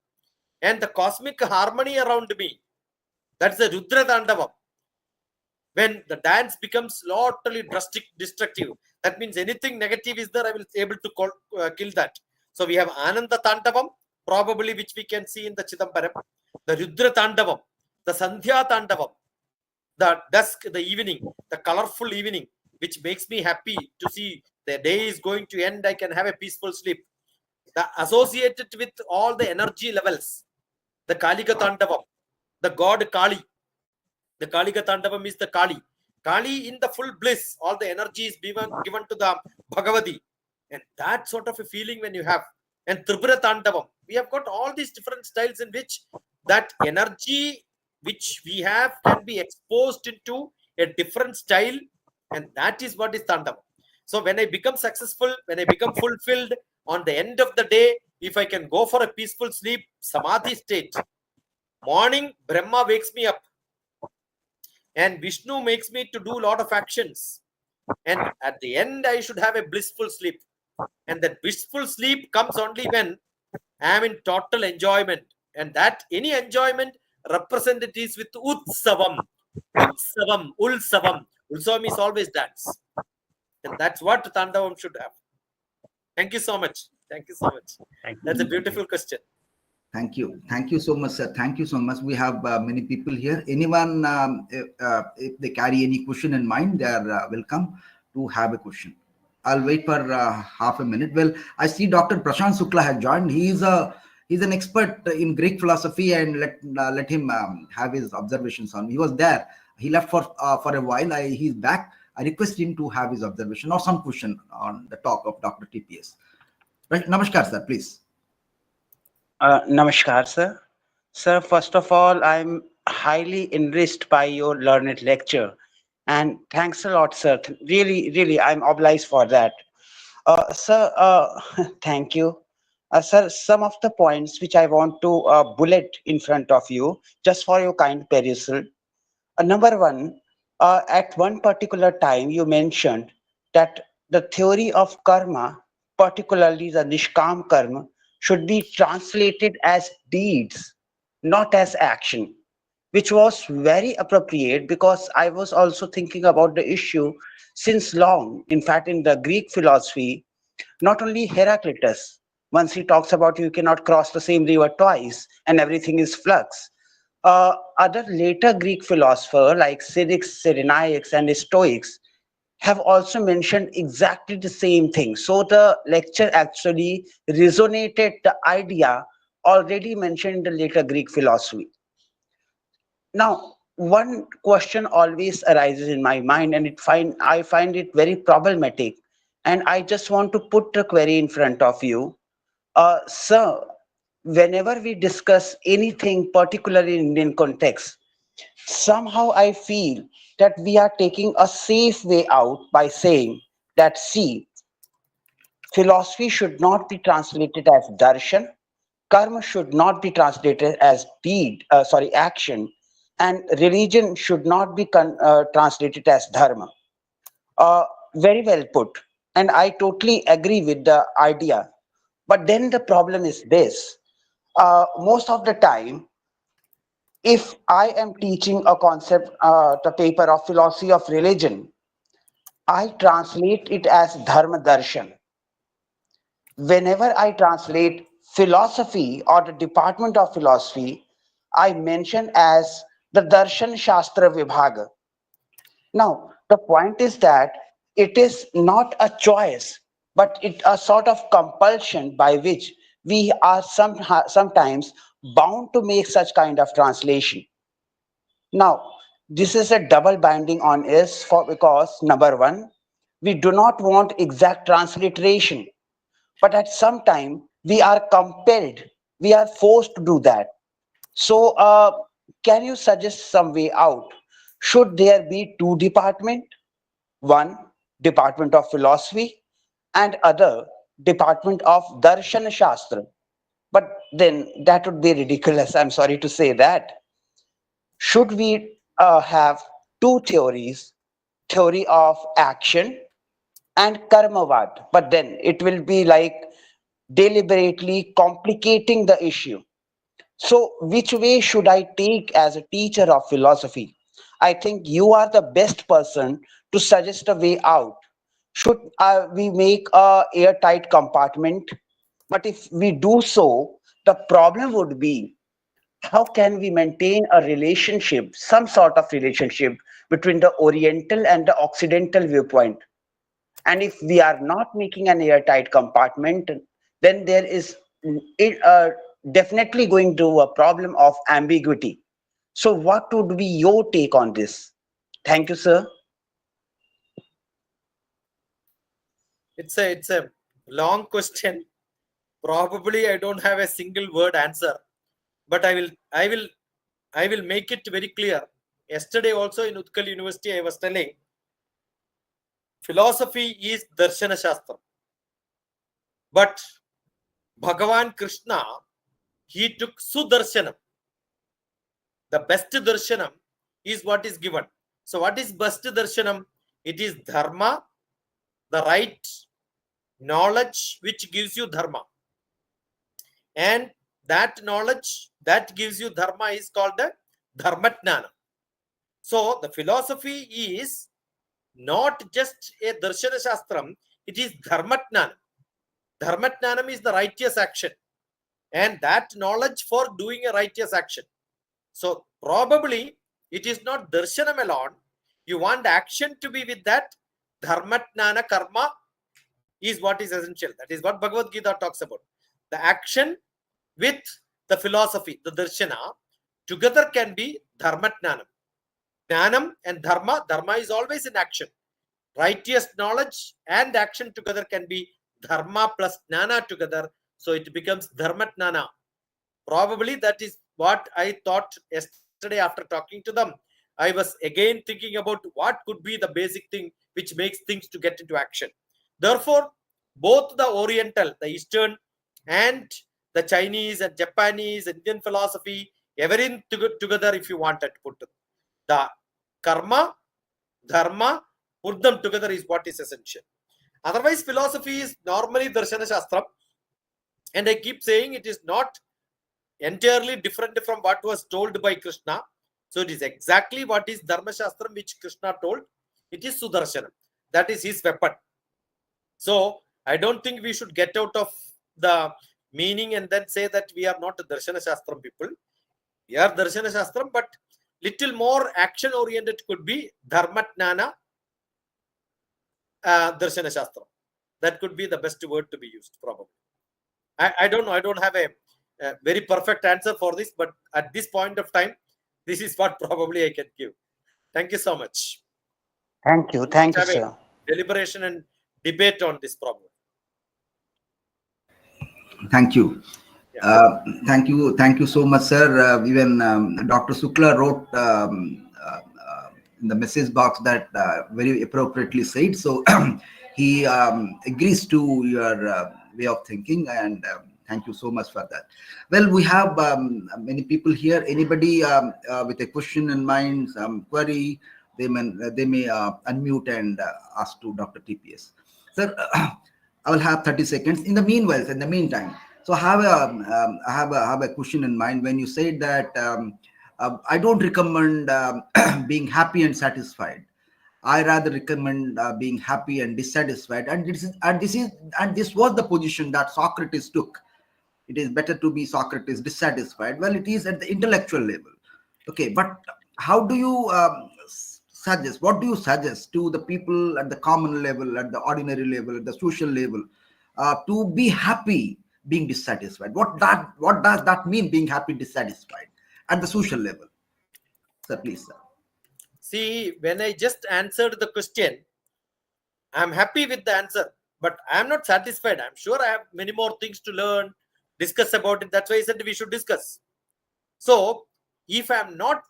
And the cosmic harmony around me, that's the Rudra Tandavam. When the dance becomes totally destructive, that means anything negative is there, I will be able to kill that. So we have Ananda Tandavam, probably which we can see in the Chidambaram, the Rudra Tandavam, the Sandhya Tandavam, the dusk, the evening, the colorful evening, which makes me happy to see the day is going to end, I can have a peaceful sleep. The associated with all the energy levels, the Kalika Tandavam, the god Kali. The Kalika Tandavam is the Kali. Kali in the full bliss, all the energy is given to the Bhagavati. And that sort of a feeling when you have. And Tripura Tandavam. We have got all these different styles in which that energy which we have can be exposed into a different style. And that is what is Tandavam. So when I become successful, when I become fulfilled, on the end of the day, if I can go for a peaceful sleep, samadhi state, morning Brahma wakes me up and Vishnu makes me to do a lot of actions, and at the end I should have a blissful sleep. And that blissful sleep comes only when I am in total enjoyment, and that any enjoyment represented is with utsavam. Utsavam, ulsavam. Ulsavam is always dance, and that's what Tandavam should have. Thank you so much. Thank you so much. That's a beautiful question. Thank you. Thank you so much, sir. Thank you so much. We have many people here. Anyone, if they carry any question in mind, they are welcome to have a question. I'll wait for half a minute. Well, I see Dr. Prashant Sukla has joined. He's an expert in Greek philosophy, and let him have his observations on. He was there. He left for a while. He's back. I request him to have his observation or some question on the talk of Dr. TPS. Right. Namaskar, sir. Please. Namaskar, sir. Sir, first of all, I'm highly enriched by your learned lecture. And thanks a lot, sir. Really, really, I'm obliged for that. Sir, thank you. Sir, some of the points which I want to bullet in front of you, just for your kind perusal. Number one, at one particular time, you mentioned that the theory of karma, particularly the Nishkam karma, should be translated as deeds, not as action, which was very appropriate because I was also thinking about the issue since long. In fact, in the Greek philosophy, not only Heraclitus, once he talks about you cannot cross the same river twice and everything is flux. Other later Greek philosophers like Cynics, Cyrenaics, and Stoics have also mentioned exactly the same thing. So the lecture actually resonated the idea already mentioned in the later Greek philosophy. Now, one question always arises in my mind, and I find it very problematic, and I just want to put the query in front of you. Sir, whenever we discuss anything, particularly in Indian context, somehow I feel that we are taking a safe way out by saying that, see, philosophy should not be translated as darshan, karma should not be translated as action, and religion should not be translated as dharma. Uh, Very well put. And I totally agree with the idea. But then the problem is this. Most of the time, if I am teaching a concept, the paper of philosophy of religion, I translate it as dharma darshan. Whenever I translate philosophy or the department of philosophy, I mention as the darshan shastra vibhaga. Now, the point is that it is not a choice, but it a sort of compulsion by which we are sometimes bound to make such kind of translation. Now, this is a double binding on us because number one, we do not want exact transliteration, but at some time we are compelled, we are forced to do that. So, can you suggest some way out? Should there be two departments? One, Department of Philosophy, and other, Department of Darshan Shastra. But then that would be ridiculous. I'm sorry to say that. Should we have two theories, theory of action and karmavad? But then it will be like deliberately complicating the issue. So, which way should I take as a teacher of philosophy? I think you are the best person to suggest a way out. Should we make a airtight compartment? But if we do so, the problem would be how can we maintain a relationship, some sort of relationship between the Oriental and the Occidental viewpoint? And if we are not making an airtight compartment, then there is definitely going to a problem of ambiguity. So what would be your take on this? Thank you, sir. It's a long question. Probably I don't have a single word answer, but I will make it very clear. Yesterday also in Utkal University I was telling, philosophy is Darshana Shastra. But Bhagavan Krishna, he took Sudarshanam. The best Darshanam is what is given. So what is best Darshanam? It is Dharma, the right knowledge which gives you Dharma. And that knowledge that gives you Dharma is called the Dharmatnana. So the philosophy is not just a Darshana Shastram, it is Dharmatnana. Dharmatnanam is the righteous action, and that knowledge for doing a righteous action. So probably it is not Darshanam alone. You want action to be with that. Dharmatnana karma is what is essential. That is what Bhagavad Gita talks about. The action with the philosophy, the Darshana, together can be Dharmatnanam. Jnanam and Dharma. Dharma is always in action. Righteous knowledge and action together can be Dharma plus Jnana together. So it becomes Dharmatnana. Probably that is what I thought yesterday after talking to them. I was again thinking about what could be the basic thing which makes things to get into action. Therefore, both the Oriental, the Eastern, and the Chinese and Japanese, Indian philosophy, everything together, if you wanted to put the karma, dharma, put them together is what is essential. Otherwise, philosophy is normally Darshana Shastra, and I keep saying it is not entirely different from what was told by Krishna. So it is exactly what is Dharma Shastra which Krishna told. It is Sudarshanam. That is his weapon. So I don't think we should get out of the meaning and then say that we are not Darshana Shastram people. We are Darshana Shastram, but little more action oriented could be Dharmatnana Darshana Shastra. That could be the best word to be used, probably. I don't know. I don't have a very perfect answer for this, but at this point of time, this is what probably I can give. Thank you so much. Thank you, sir. Deliberation and debate on this problem. Thank you. Yeah. Thank you so much, sir. Even Dr. Sukla wrote in the message box that very appropriately said. So he agrees to your way of thinking, and thank you so much for that. Well, we have many people here. Anybody with a question in mind, some query, they may unmute and ask to Dr. TPS. Sir, I will have 30 seconds. In the meantime, so I have a question in mind. When you said that I don't recommend being happy and satisfied, I rather recommend being happy and dissatisfied. And this was the position that Socrates took. It is better to be Socrates dissatisfied. Well, it is at the intellectual level. Okay, but how do you suggest? What do you suggest to the people at the common level, at the ordinary level, at the social level, to be happy being dissatisfied? What does that mean, being happy dissatisfied at the social level? Sir, please, sir. See, when I just answered the question, I'm happy with the answer, but I'm not satisfied. I'm sure I have many more things to learn, discuss about it. That's why I said we should discuss. So if I'm not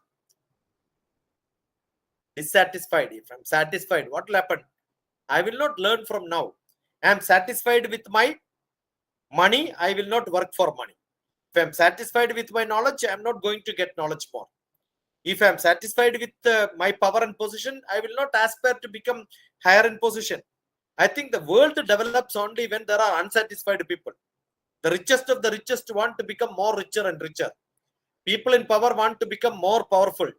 dissatisfied, if I'm satisfied, what will happen? I will not learn from now. I'm satisfied with my money. I will not work for money. If I'm satisfied with my knowledge, I'm not going to get knowledge more. If I'm satisfied with my power and position, I will not aspire to become higher in position. I think the world develops only when there are unsatisfied people. The richest of the richest want to become more richer and richer. People in power want to become more powerful.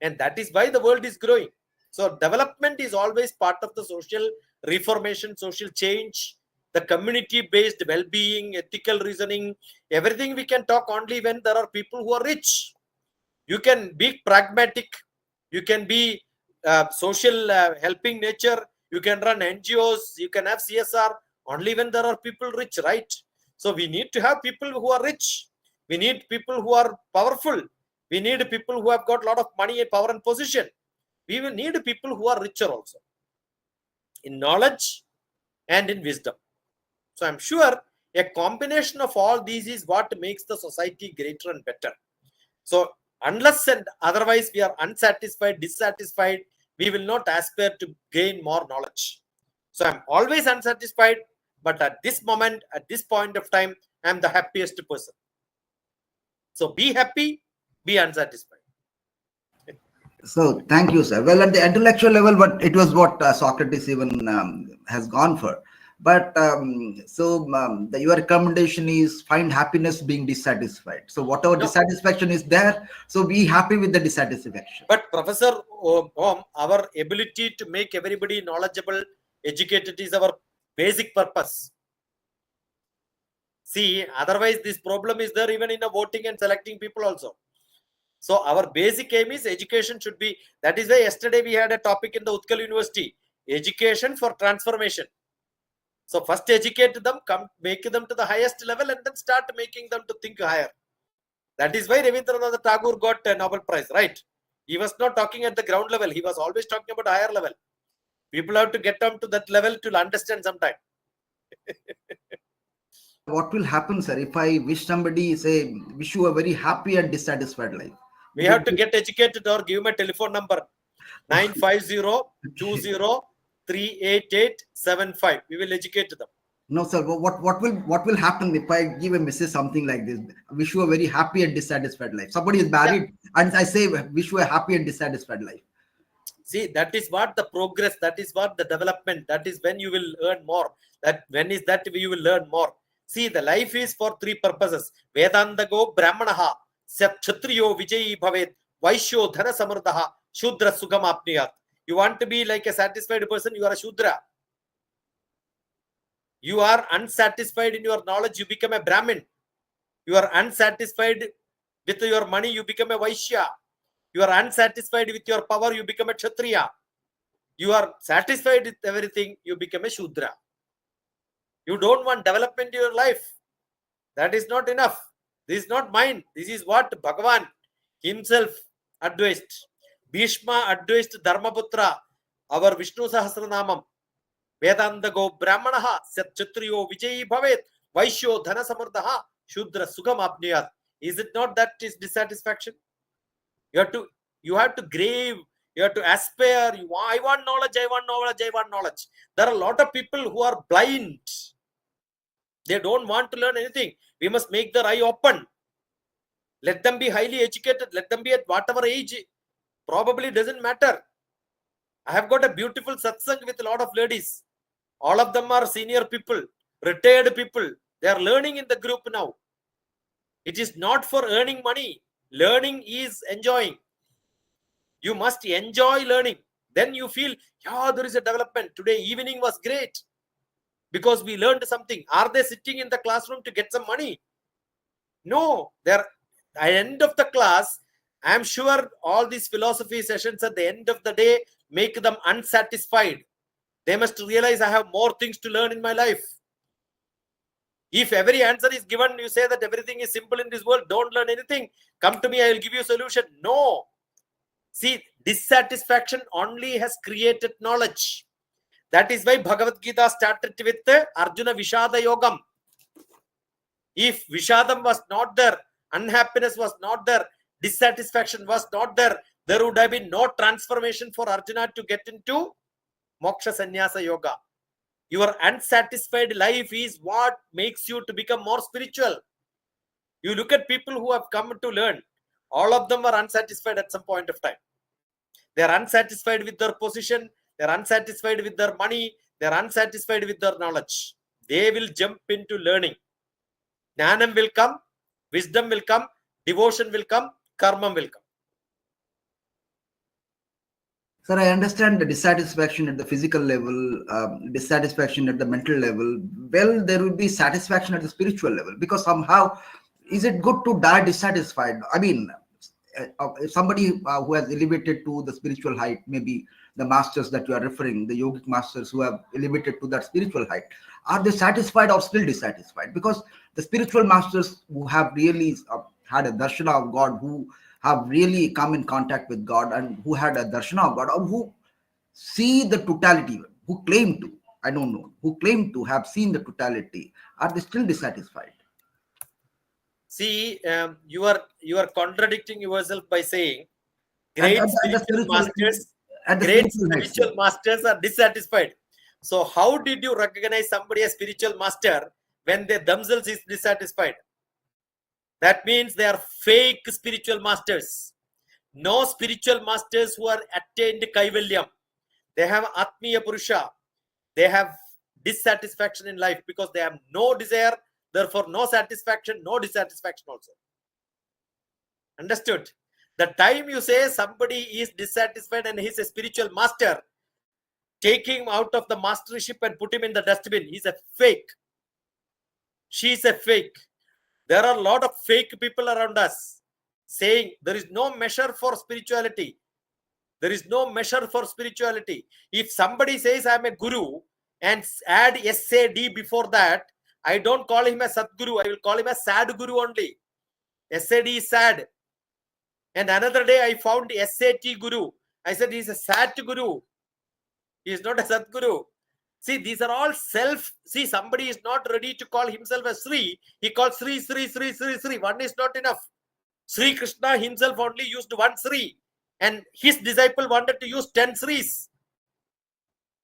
And that is why the world is growing. So development is always part of the social reformation, social change, the community-based well-being, ethical reasoning. Everything we can talk only when there are people who are rich. You can be pragmatic. You can be social helping nature. You can run NGOs. You can have CSR only when there are people rich, right? So we need to have people who are rich. We need people who are powerful. We need people who have got a lot of money, power, and position. We will need people who are richer also in knowledge and in wisdom. So I'm sure a combination of all these is what makes the society greater and better. So unless and otherwise we are unsatisfied, dissatisfied, we will not aspire to gain more knowledge. So I'm always unsatisfied, but at this moment, at this point of time, I'm the happiest person. So be happy, be unsatisfied. So thank you, sir. Well, at the intellectual level, but it was what Socrates even has gone for. But your recommendation is find happiness being dissatisfied. So whatever dissatisfaction is there, so be happy with the dissatisfaction. But Professor Om, our ability to make everybody knowledgeable, educated is our basic purpose. See, otherwise this problem is there even in a voting and selecting people also. So our basic aim is education should be, that is why yesterday we had a topic in the Utkal University, education for transformation. So first educate them, make them to the highest level and then start making them to think higher. That is why Rabindranath Tagore got a Nobel Prize, right? He was not talking at the ground level. He was always talking about higher level. People have to get down to that level to understand sometime. What will happen, sir, if I wish somebody, say, wish you a very happy and dissatisfied life? We have to get educated or give him a telephone number 950-20-38875. We will educate them. No, sir. What will happen if I give a message something like this? Wish you a very happy and dissatisfied life. Somebody is married and I say, wish you a happy and dissatisfied life. See, that is what the progress, that is what the development, that is when you will earn more. That when is that you will learn more. See, the life is for three purposes. Vedandago Brahmanaha, Kshatriyo Vijayi Bhavet, Vaishyo Dhana Samurdaha, Shudra Sugam Apniyat. You want to be like a satisfied person, you are a Shudra. You are unsatisfied in your knowledge, you become a Brahmin. You are unsatisfied with your money, you become a Vaishya. You are unsatisfied with your power, you become a Kshatriya. You are satisfied with everything, you become a Shudra. You don't want development in your life. That is not enough. This is not mine. This is what Bhagavan himself advised. Bhishma advised Dharmaputra, our Vishnu Sahasranamam. Vedandago Brahmanaha, Satchatriyo Vijayi Bhavet, Vaishyo Dhana Samurdaha, Shudra Sugam Apniyat. Is it not that is dissatisfaction? You have to grave, you have to aspire. I want knowledge, I want knowledge, I want knowledge. There are a lot of people who are blind. They don't want to learn anything. We must make their eye open. Let them be highly educated. Let them be at whatever age. Probably doesn't matter. I have got a beautiful satsang with a lot of ladies. All of them are senior people, retired people. They are learning in the group now. It is not for earning money. Learning is enjoying. You must enjoy learning. Then you feel, yeah, there is a development. Today evening was great because we learned something. Are they sitting in the classroom to get some money? No. They're at the end of the class. I am sure all these philosophy sessions at the end of the day make them unsatisfied. They must realize I have more things to learn in my life. If every answer is given, you say that everything is simple in this world, don't learn anything. Come to me, I will give you a solution. No. See, dissatisfaction only has created knowledge. That is why Bhagavad Gita started with Arjuna Vishada Yogam. If Vishadam was not there, unhappiness was not there, dissatisfaction was not there, there would have been no transformation for Arjuna to get into Moksha Sannyasa Yoga. Your unsatisfied life is what makes you to become more spiritual. You look at people who have come to learn. All of them are unsatisfied at some point of time. They are unsatisfied with their position. They are unsatisfied with their money. They are unsatisfied with their knowledge. They will jump into learning. Jnanam will come. Wisdom will come. Devotion will come. Karma will come. Sir, I understand the dissatisfaction at the physical level, dissatisfaction at the mental level. Well, there will be satisfaction at the spiritual level, because somehow, is it good to die dissatisfied? I mean, somebody who has elevated to the spiritual height, maybe the masters that you are referring, the yogic masters who have elevated to that spiritual height, are they satisfied or still dissatisfied? Because the spiritual masters who have really had a darshana of God, who have really come in contact with God and who had a darshana of God, or who see the totality, who claim to, I don't know, who claim to have seen the totality, are they still dissatisfied? See, you are contradicting yourself by saying great spiritual masters. at the Great spiritual heights. spiritual masters are dissatisfied. So how did you recognize somebody as spiritual master when they themselves is dissatisfied? That means they are fake spiritual masters. No spiritual masters who are attained Kaivalyam. They have Atmiya Purusha. They have dissatisfaction in life because they have no desire, therefore no satisfaction, no dissatisfaction also. Understood? The time you say somebody is dissatisfied and he's a spiritual master, take him out of the mastership and put him in the dustbin. He's a fake. She's a fake. There are a lot of fake people around us saying there is no measure for spirituality. There is no measure for spirituality. If somebody says I'm a guru and add SAD before that, I don't call him a Sadguru. I will call him a sad guru only. SAD is sad. And another day I found SAT guru. I said he's a sad guru. He is not a Sadguru. See, these are all see, somebody is not ready to call himself a Sri. He calls Sri, Sri, Sri, Sri, Sri. One is not enough. Sri Krishna himself only used one Sri. And his disciple wanted to use 10 Sris.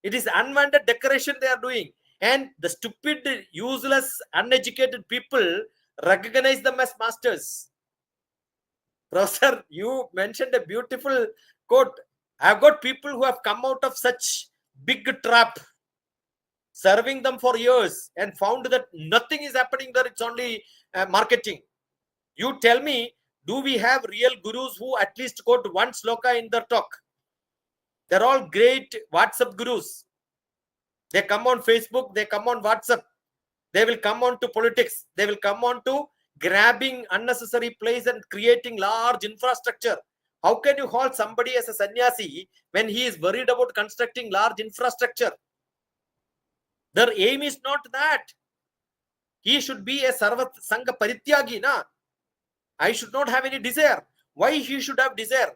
It is unwanted decoration they are doing. And the stupid, useless, uneducated people recognize them as masters. Professor, you mentioned a beautiful quote. I've got people who have come out of such big trap, serving them for years and found that nothing is happening there. It's only marketing. You tell me, do we have real gurus who at least quote one sloka in their talk? They're all great WhatsApp gurus. They come on Facebook, they come on WhatsApp, they will come on to politics, they will come on to grabbing unnecessary place and creating large infrastructure. How can you hold somebody as a sannyasi when he is worried about constructing large infrastructure? Their aim is not that. He should be a Sarva Sangha Parityagi, na? I should not have any desire. Why he should have desire?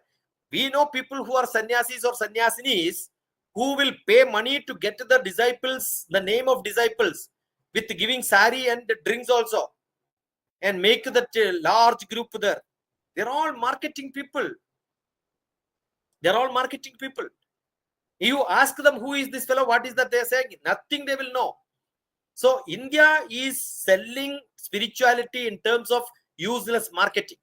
We know people who are sannyasis or sannyasinis who will pay money to get the disciples, the name of disciples, with giving sari and drinks also, and make that large group there. They're all marketing people. They're all marketing people. You ask them who is this fellow, what is that they're saying? Nothing they will know. So India is selling spirituality in terms of useless marketing.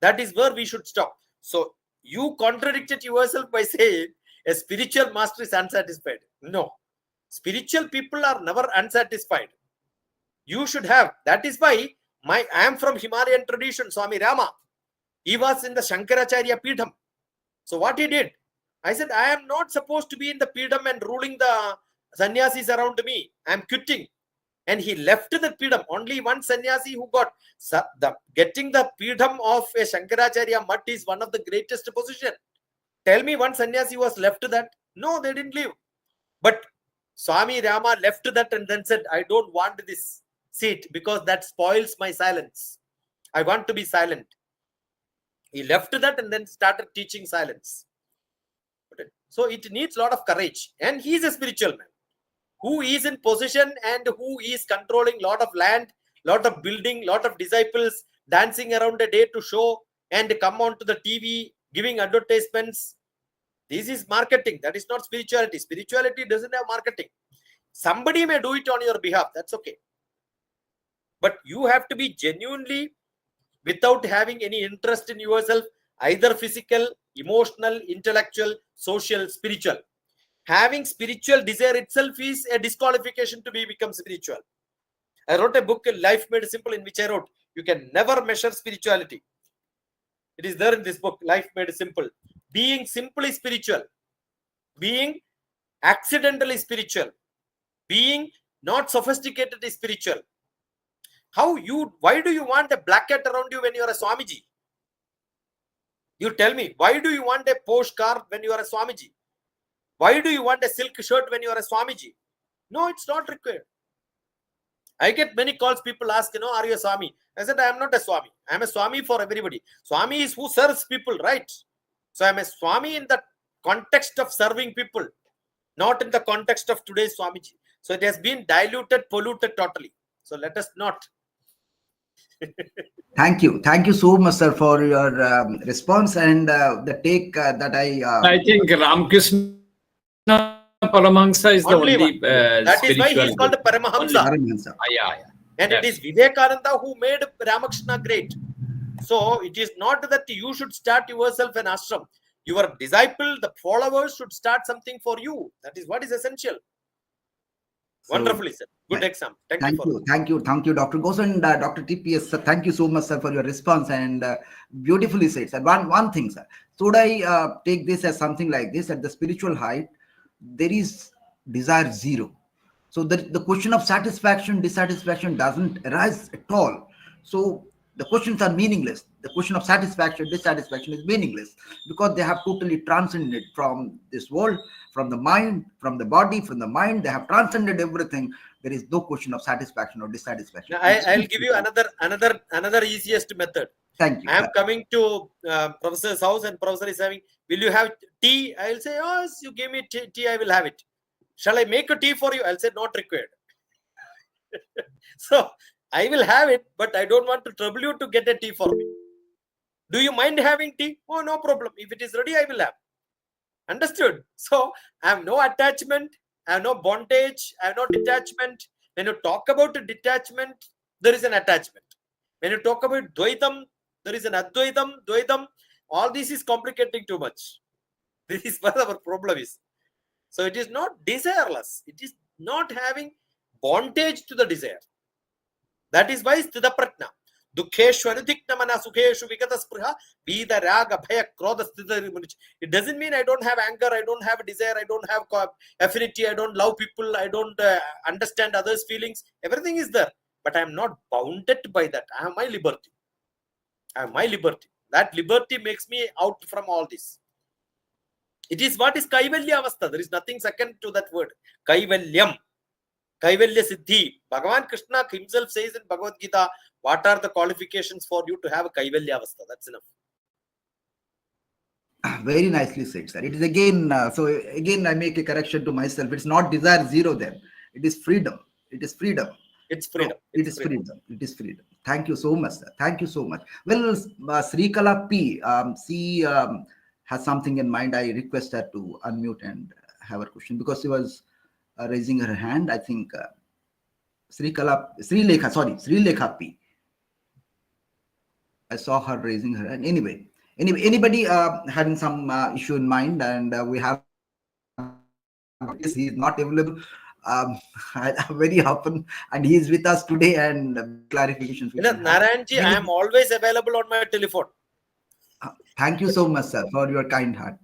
That is where we should stop. So you contradicted yourself by saying a spiritual master is unsatisfied. No. Spiritual people are never unsatisfied. You should have. That is why I am from Himalayan tradition, Swami Rama. He was in the Shankaracharya Pidham. So what he did, I said, I am not supposed to be in the Pidham and ruling the sannyasis around me. I am quitting. And he left the Pidham. Only one sannyasi who got getting the Pidham of a Shankaracharya Mutt is one of the greatest position. Tell me one sannyasi was left that. No, they didn't leave. But Swami Rama left that and then said, I don't want this seat because that spoils my silence. I want to be silent. He left that and then started teaching silence. So it needs a lot of courage. And he is a spiritual man who is in position and who is controlling lot of land, lot of building, lot of disciples dancing around a day to show and come on to the TV, giving advertisements. This is marketing. That is not spirituality. Spirituality doesn't have marketing. Somebody may do it on your behalf. That's okay. But you have to be genuinely, without having any interest in yourself, either physical, emotional, intellectual, social, spiritual. Having spiritual desire itself is a disqualification to become spiritual. I wrote a book, Life Made Simple, in which I wrote, you can never measure spirituality. It is there in this book, Life Made Simple. Being simply spiritual, being accidentally spiritual, being not sophisticated is spiritual. Why do you want a black cat around you when you are a Swamiji? You tell me, why do you want a Porsche car when you are a Swamiji? Why do you want a silk shirt when you are a Swamiji? No, it's not required. I get many calls, people ask, are you a Swami? I said, I am not a Swami. I am a Swami for everybody. Swami is who serves people, right? So I am a Swami in the context of serving people, not in the context of today's Swamiji. So it has been diluted, polluted totally. So let us not. Thank you so much, sir, for your response and the take that I think Ramakrishna Paramahamsa is the Only only one. That is why he is spiritual called guru. Paramahamsa. Paramahansa. Yeah. And it is Vivekananda who made Ramakrishna great. So it is not that you should start yourself an ashram. Your disciple, the followers should start something for you. That is what is essential. So, Wonderfully said. Good example. Thank you, Dr. Ghosh and Dr. TPS. Sir, thank you so much, sir, for your response and beautifully said, sir. One thing, sir. Should I take this as something like this? At the spiritual height, there is desire zero. So the question of satisfaction, dissatisfaction doesn't arise at all. So the questions are meaningless. The question of satisfaction, dissatisfaction is meaningless because they have totally transcended from this world, from the mind, from the body, from the mind. They have transcended everything. There is no question of satisfaction or dissatisfaction. Now, I'll give you another easiest method. Thank you. I am coming to professor's house and professor is having, will you have tea? I'll say, oh, yes, you give me tea, I will have it. Shall I make a tea for you? I'll say, not required. So I will have it, but I don't want to trouble you to get a tea for me. Do you mind having tea? Oh, no problem. If it is ready, I will have. Understood? So I have no attachment. I have no bondage. I have no detachment. When you talk about detachment, there is an attachment. When you talk about Dvaitam, there is an Advaitam, Dvaitam. All this is complicating too much. This is what our problem is. So it is not desireless. It is not having bondage to the desire. That is why Sthita Pratna. Dukheshu anudhikna mana sukheshu vigata spruha vida raga bhaya krodha sthita. It doesn't mean I don't have anger, I don't have desire, I don't have affinity, I don't love people, I don't understand others' feelings. Everything is there. But I am not bounded by that. I have my liberty. I have my liberty. That liberty makes me out from all this. It is what is Kaivalya Avastha. There is nothing second to that word. Kaivalyam. Kaivalya Siddhi. Bhagavan Krishna himself says in Bhagavad Gita, what are the qualifications for you to have a Kaivalya Avastha? That's enough. Very nicely said, sir. It is again, so again, I make a correction to myself. It's not desire zero then. It is freedom. It is freedom. It's freedom. It is freedom. It is freedom. Thank you so much, sir. Thank you so much. Well, Srikala P, she has something in mind. I request her to unmute and have a question because she was raising her hand. I think Srilekha P. I saw her raising her hand. Anyway, anybody having some issue in mind, and we have he is not available very often, and he is with us today and clarifications. Narayanji, I am always available on my telephone. Thank you so much, sir, for your kind heart.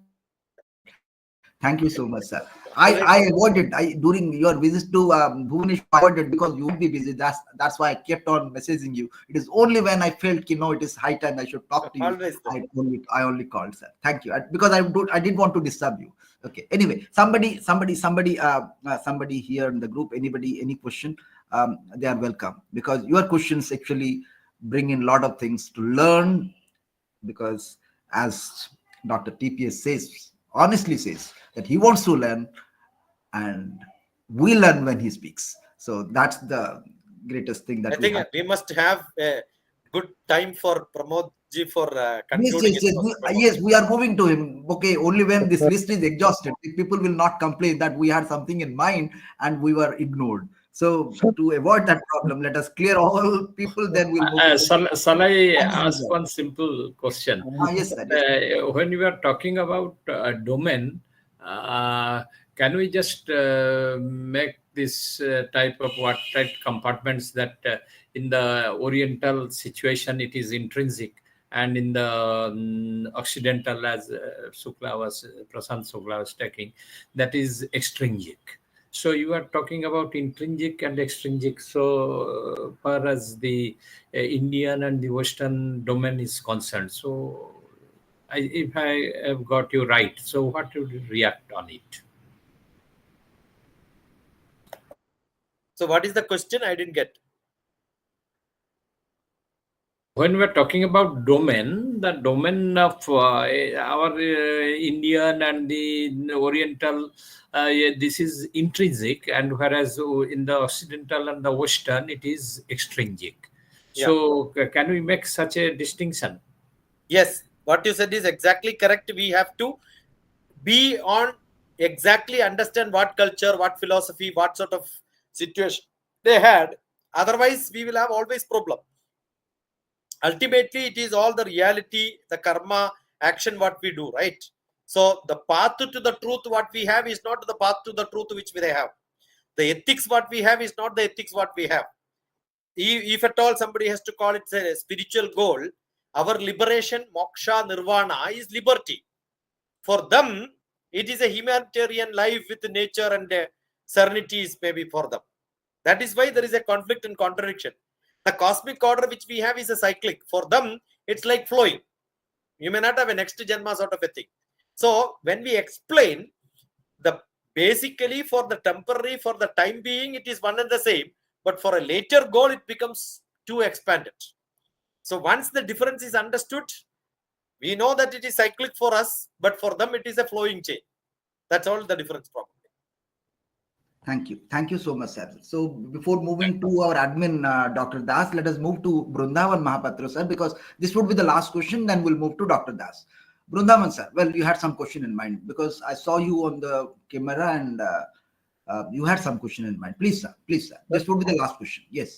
Thank you so much, sir. I avoided during your visit to Bhubanesh. I avoided because you would be busy. That's why I kept on messaging you. It is only when I felt it is high time I should talk to you. Always. I only called, sir. Thank you, because I didn't want to disturb you. Okay. Anyway, somebody here in the group. Anybody, any question? They are welcome because your questions actually bring in a lot of things to learn. Because as Dr. TPS says, honestly says that he wants to learn, and we learn when he speaks. So that's the greatest thing that I think we must have a good time for Pramodji for concluding. Yes, we are moving to him. Okay, only when this list is exhausted, people will not complain that we had something in mind and we were ignored. So to avoid that problem, let us clear all people. Then we'll move. Shall I ask one simple question? Yes, sir. When you are talking about domain, can we just make this type of compartments that in the Oriental situation it is intrinsic, and in the Occidental, as Prashant Shukla was taking, that is extrinsic. So you are talking about intrinsic and extrinsic. So far as the Indian and the Western domain is concerned. So if I have got you right, so what would you react on it? So what is the question? I didn't get. When we're talking about domain, the domain of our Indian and the Oriental, this is intrinsic, and whereas in the Occidental and the Western, it is extrinsic. So can we make such a distinction? Yes, what you said is exactly correct. We have to be on exactly understand what culture, what philosophy, what sort of situation they had. Otherwise, we will have always problem. Ultimately, it is all the reality, the karma, action, what we do, right? So the path to the truth, what we have, is not the path to the truth which they have. The ethics, what we have, is not the ethics what we have. If at all somebody has to call it a spiritual goal, our liberation, moksha, nirvana, is liberty. For them, it is a humanitarian life with nature and serenity is maybe for them. That is why there is a conflict and contradiction. The cosmic order which we have is a cyclic. For them, it's like flowing. You may not have a next janma sort of a thing. So when we explain the basically for the temporary, for the time being, it is one and the same. But for a later goal, it becomes too expanded. So once the difference is understood, we know that it is cyclic for us, but for them it is a flowing chain. That's all the difference probably. Thank you so much, sir. So before moving to our admin, Dr. Das, let us move to Brundavan Mahapatra, sir, because this would be the last question. Then we'll move to Dr. Das. Brundavan, sir. Well, you had some question in mind because I saw you on the camera and you had some question in mind. Please, sir. Please, sir. This would be the last question. Yes.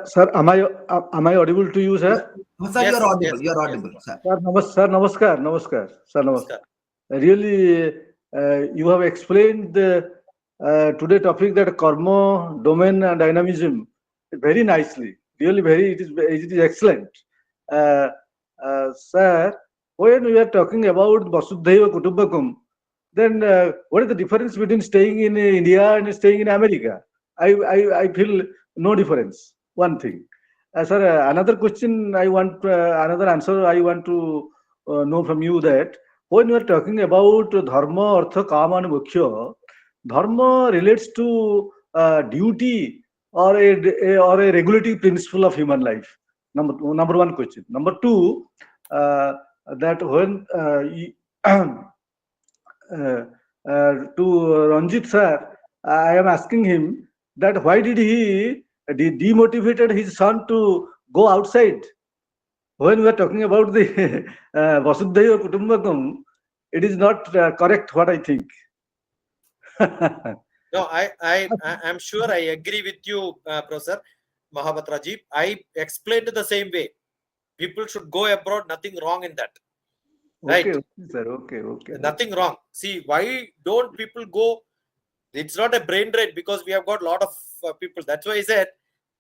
Sir, am I audible to you, sir? Yes, sir, Yes, you're audible. yes, You're yes. audible, sir. Sir, namaskar. Sir, namaskar. Really, you have explained today topic that karma, domain, and dynamism very nicely. Really, it is excellent. Sir, when we are talking about Vasudhaiva Kutumbakam, then what is the difference between staying in India and staying in America? I feel no difference. One thing. Sir, another question I want, another answer I want to know from you that when you are talking about dharma, artha, kama, and moksha, dharma relates to duty or a regulative principle of human life. Number one question. Number two, that when to Ranjit sir, I am asking him that why did he demotivated his son to go outside? When we are talking about the Vasudhaiva Kutumbakam, it is not correct what I think. No, I'm sure I agree with you, Professor Mahapatraji. I explained the same way. People should go abroad, nothing wrong in that. Right? Okay, sir. Okay. Nothing wrong. See, why don't people go? It's not a brain drain because we have got a lot of people. That's why I said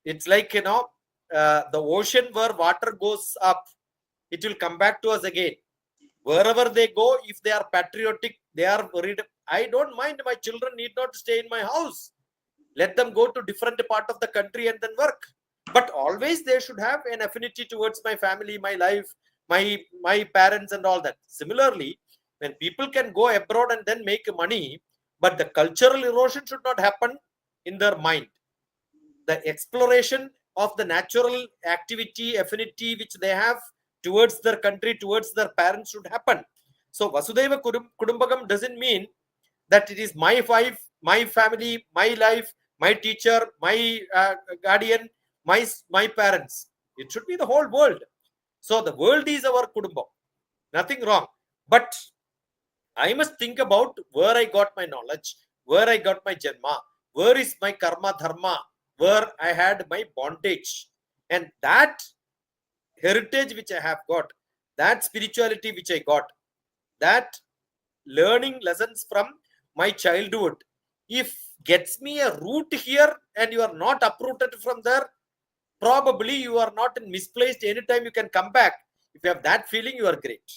it's like, the ocean where water goes up, it will come back to us again. Wherever they go, if they are patriotic, they are worried. I don't mind. My children need not stay in my house. Let them go to different part of the country and then work. But always they should have an affinity towards my family, my life, my parents and all that. Similarly, when people can go abroad and then make money, but the cultural erosion should not happen in their mind. The exploration of the natural activity, affinity which they have towards their country, towards their parents should happen. So Vasudhaiva Kudumbakam doesn't mean that it is my wife, my family, my life, my teacher, my guardian, my parents. It should be the whole world. So the world is our Kudumbam. Nothing wrong. But I must think about where I got my knowledge, where I got my janma, where is my karma dharma, where I had my bondage. And that heritage which I have got, that spirituality which I got, that learning lessons from my childhood, if gets me a root here and you are not uprooted from there, probably you are not in misplaced. Anytime you can come back. If you have that feeling, you are great.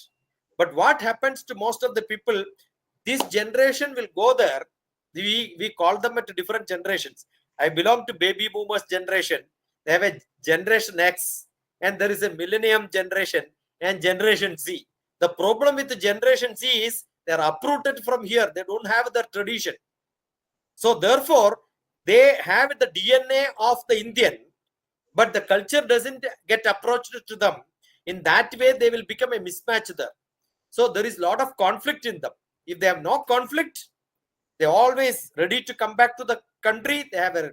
But what happens to most of the people, this generation will go there. We call them at different generations. I belong to baby boomers generation. They have a generation X and there is a millennium generation and generation Z. The problem with the generation Z is they are uprooted from here. They don't have the tradition. So therefore, they have the DNA of the Indian, but the culture doesn't get approached to them. In that way, they will become a mismatch there. So there is a lot of conflict in them. If they have no conflict, they're always ready to come back to the country. They have a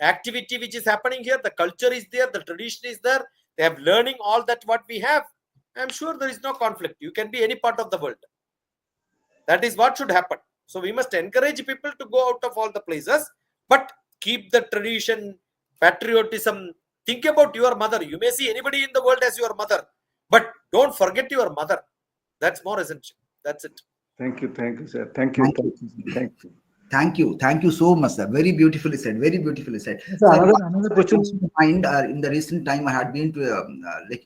activity which is happening here. The culture is there, the tradition is there. They have learning all that what we have. I'm sure there is no conflict. You can be any part of the world. That is what should happen. So we must encourage people to go out of all the places, but keep the tradition, patriotism. Think about your mother. You may see anybody in the world as your mother, but don't forget your mother. That's more essential. That's it. Thank you, sir. Thank you. Thank you so much, sir. Very beautifully said. Very beautifully said. So Sir, another question. Mind, in the recent time, I had been to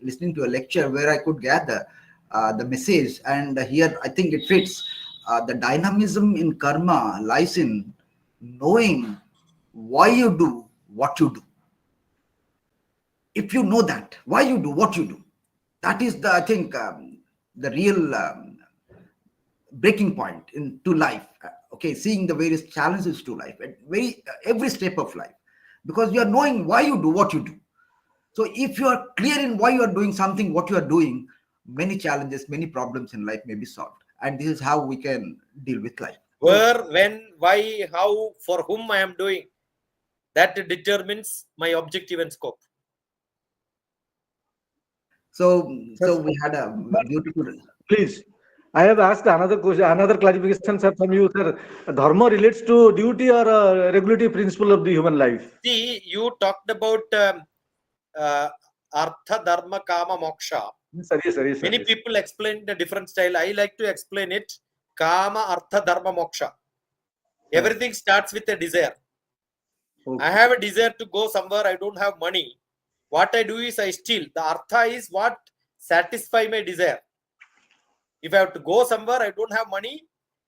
listening to a lecture where I could gather the message, and here I think it fits. The dynamism in karma lies in knowing why you do what you do. If you know that, why you do what you do, that is the, I think, the real breaking point into life. Okay, seeing the various challenges to life at every step of life, because you are knowing why you do what you do. So if you are clear in why you are doing something, what you are doing, many challenges, many problems in life may be solved, and this is how we can deal with life. Where, when, why, how, for whom I am doing, that determines my objective and scope. So we had a beautiful. Please, I have asked another question, another clarification, sir, from you, sir. Dharma relates to duty or regulative principle of the human life? See, you talked about artha, dharma, kama, moksha. Yes, sir. Yes, sir. Yes, sir. Many people explain in a different style. I like to explain it. Kama, artha, dharma, moksha. Everything starts with a desire. Okay. I have a desire to go somewhere. I don't have money. What I do is I steal. The artha is what satisfy my desire. If I have to go somewhere, I don't have money.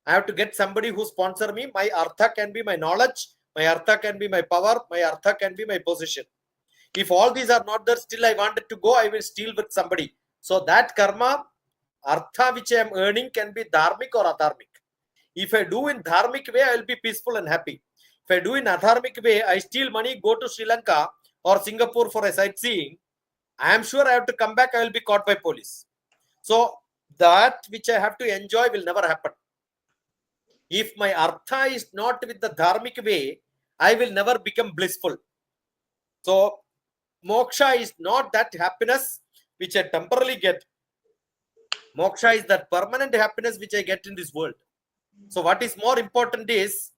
I have to get somebody who sponsor me. My artha can be my knowledge. My artha can be my power. My artha can be my position. If all these are not there, still I wanted to go, I will steal with somebody. So that karma, artha which I am earning can be dharmic or adharmic. If I do in dharmic way, I will be peaceful and happy. If I do in adharmic way, I steal money, go to Sri Lanka or Singapore for a sightseeing, I am sure I have to come back, I will be caught by police. So that which I have to enjoy will never happen. If my artha is not with the dharmic way, I will never become blissful. So moksha is not that happiness which I temporarily get. Moksha is that permanent happiness which I get in this world. So what is more important is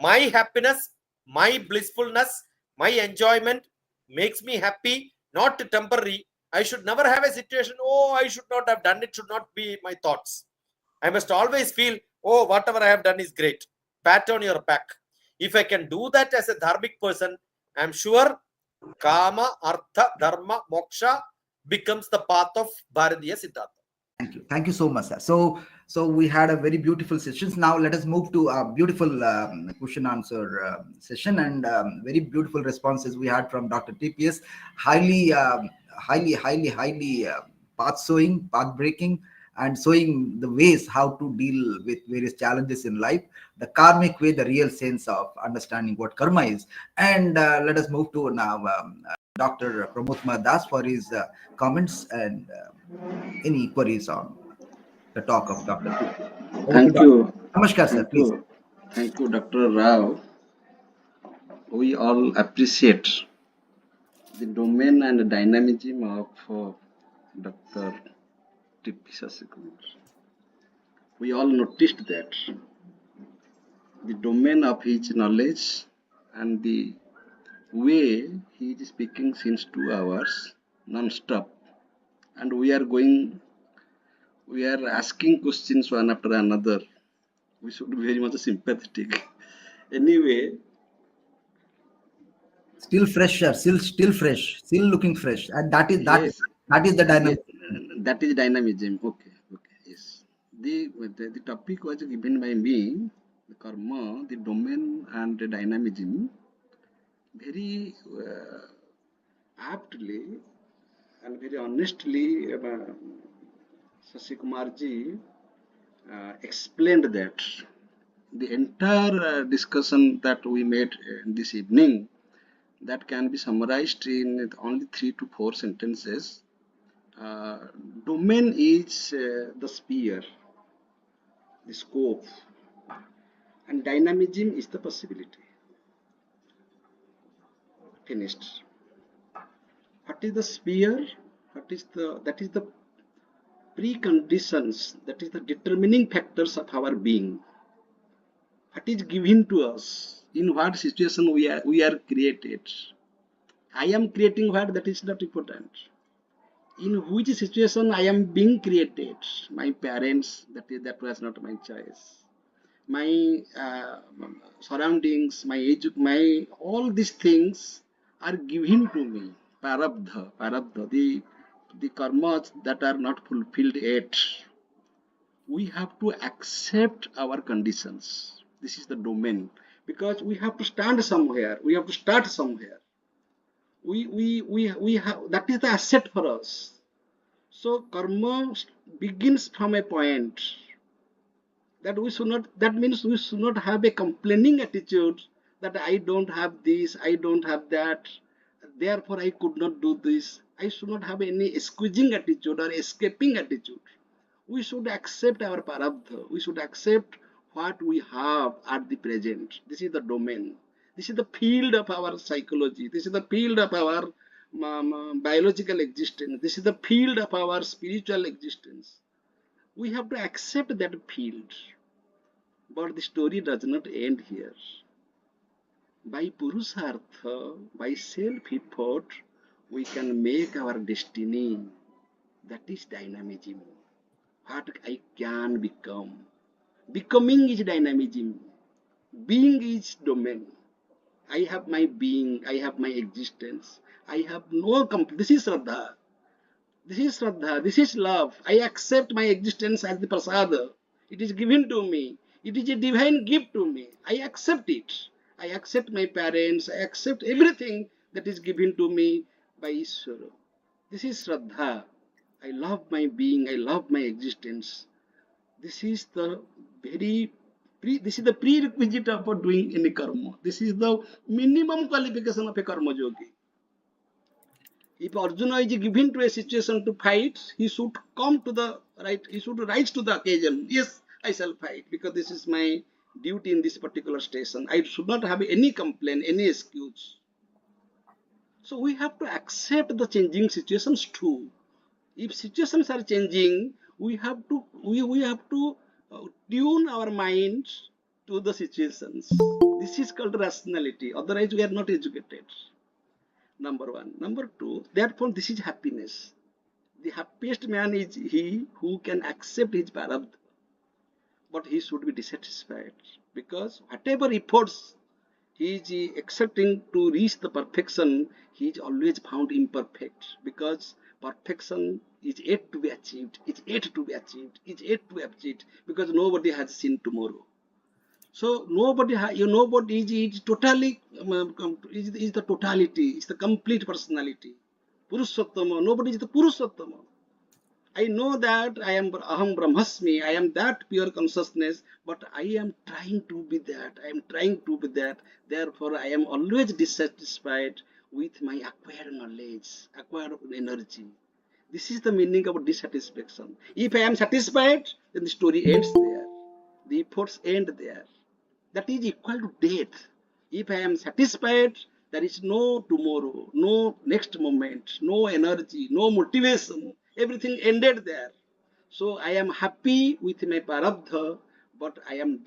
my happiness, my blissfulness, my enjoyment makes me happy, not temporary. I should never have a situation, oh, I should not have done it, should not be my thoughts. I must always feel, oh, whatever I have done is great. Pat on your back. If I can do that as a dharmic person, I'm sure kama, artha, dharma, moksha becomes the path of Bharatiya Siddhartha. Thank you so much, sir. So we had a very beautiful sessions. Now let us move to a beautiful question answer session, and very beautiful responses we had from Dr. TPS. Highly path showing, path breaking, and showing the ways how to deal with various challenges in life, the karmic way, the real sense of understanding what karma is. And let us move to now Dr. Pramod Kumar Das for his comments and any queries on the talk of Dr. Thank you. Namaskar, sir, please. Thank you, Dr. Rao. We all appreciate the domain and dynamism of Dr. T.P. Sasikumar. We all noticed that the domain of his knowledge and the way he is speaking since 2 hours non-stop, and we are asking questions one after another. We should be very much sympathetic. Anyway, Still fresh, sir. Still fresh. Still looking fresh, and that is yes, the dynamic. that is dynamism. Okay, yes. The topic was given by me, the karma, the domain, and the dynamism. Very aptly and very honestly, Sasikumar ji explained that the entire discussion that we made this evening, that can be summarized in only 3 to 4 sentences. Domain is the sphere, the scope, and dynamism is the possibility. finished. What is the sphere? That is the preconditions, that is the determining factors of our being. What is given to us? In what situation we are created? I am creating what? That is not important. In which situation I am being created? My parents, that was not my choice. My surroundings, my all these things are given to me. Parabdha, the karmas that are not fulfilled yet. We have to accept our conditions. This is the domain, because we have to stand somewhere. We have to start somewhere. We have, that is the asset for us. So karma begins from a point that we should not. That means we should not have a complaining attitude that I don't have this, I don't have that, therefore I could not do this. I should not have any squeezing attitude or escaping attitude. We should accept our parabdha. We should accept what we have at the present. This is the domain. This is the field of our psychology. This is the field of our biological existence. This is the field of our spiritual existence. We have to accept that field. But the story does not end here. By purusartha, by self-effort, we can make our destiny. That is dynamism. What I can become. Becoming is dynamism. Being is domain. I have my being, I have my existence. I have no this is Shraddha. This is Shraddha, this is love. I accept my existence as the prasada. It is given to me. It is a divine gift to me. I accept it. I accept my parents. I accept everything that is given to me by Ishvara. This is Shraddha. I love my being. I love my existence. This is the prerequisite of doing any karma. This is the minimum qualification of a karma yogi. If Arjuna is given to a situation to fight, he should come to the right, he should rise to the occasion. Yes, I shall fight because this is my duty in this particular station. I should not have any complaint, any excuse. So we have to accept the changing situations too. If situations are changing, we have to tune our mind to the situations. This is called rationality. Otherwise, we are not educated. Number one. Number two, therefore, this is happiness. The happiest man is he who can accept his parabdha. But he should be dissatisfied because whatever efforts he is accepting to reach the perfection, he is always found imperfect because perfection is yet to be achieved, is yet to be achieved, is yet to be achieved because nobody has seen tomorrow. So nobody is totally is the totality, is the complete personality. Purushottama, nobody is the Purushottama. I know that I am Aham Brahmasmi, I am that pure consciousness, but I am trying to be that, I am trying to be that. Therefore, I am always dissatisfied with my acquired knowledge, acquired energy. This is the meaning of dissatisfaction. If I am satisfied, then the story ends there. The efforts end there. That is equal to death. If I am satisfied, there is no tomorrow, no next moment, no energy, no motivation. Everything ended there. So I am happy with my parabdha, but I am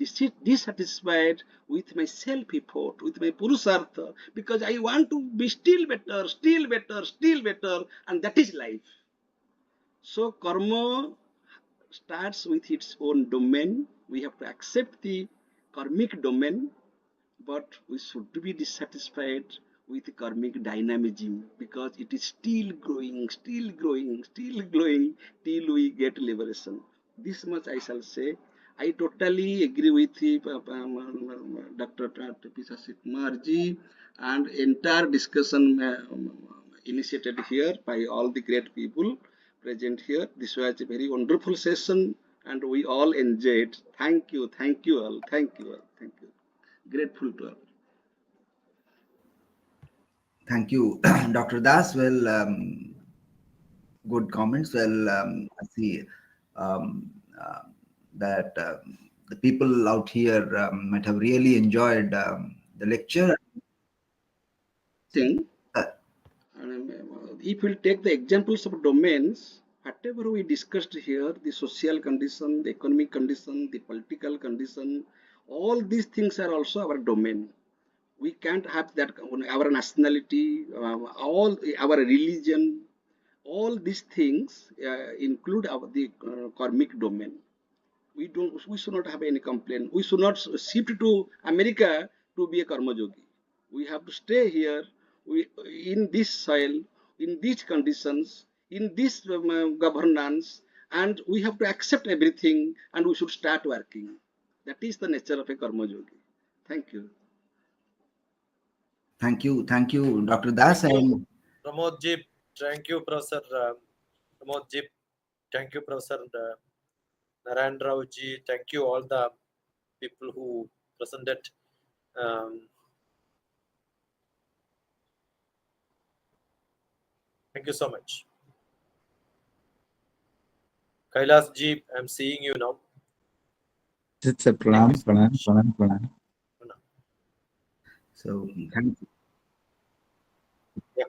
dissatisfied with my self-effort, with my purusartha, because I want to be still better, still better, still better, and that is life. So karma starts with its own domain. We have to accept the karmic domain, but we should be dissatisfied with the karmic dynamism because it is still growing, still growing, still growing till we get liberation. This much I shall say. I totally agree with Dr. P. Sasikumar ji and entire discussion initiated here by all the great people present here. This was a very wonderful session and we all enjoyed. Thank you all, thank you all, thank you. Grateful to all. Thank you, Dr. Das. Well, good comments. Well, I see that the people out here might have really enjoyed the lecture. thing. Uh, If we'll take the examples of domains, whatever we discussed here, the social condition, the economic condition, the political condition, all these things are also our domain. We can't have that, our nationality, all our religion, all these things include the karmic domain. We should not have any complaint. We should not shift to America to be a karma yogi. We have to stay here, in this soil, in these conditions, in this governance, and we have to accept everything, and we should start working. That is the nature of a karma yogi. Thank you. Thank you, Dr. Das. Thank you, And Pramod Ji. Thank you, Professor Pramod Ji. Thank you, Professor Narayan Rao Ji. Thank you, all the people who presented. Thank you so much. Kailas Ji, I'm seeing you now. It's a pranam. so, thank you. Yeah.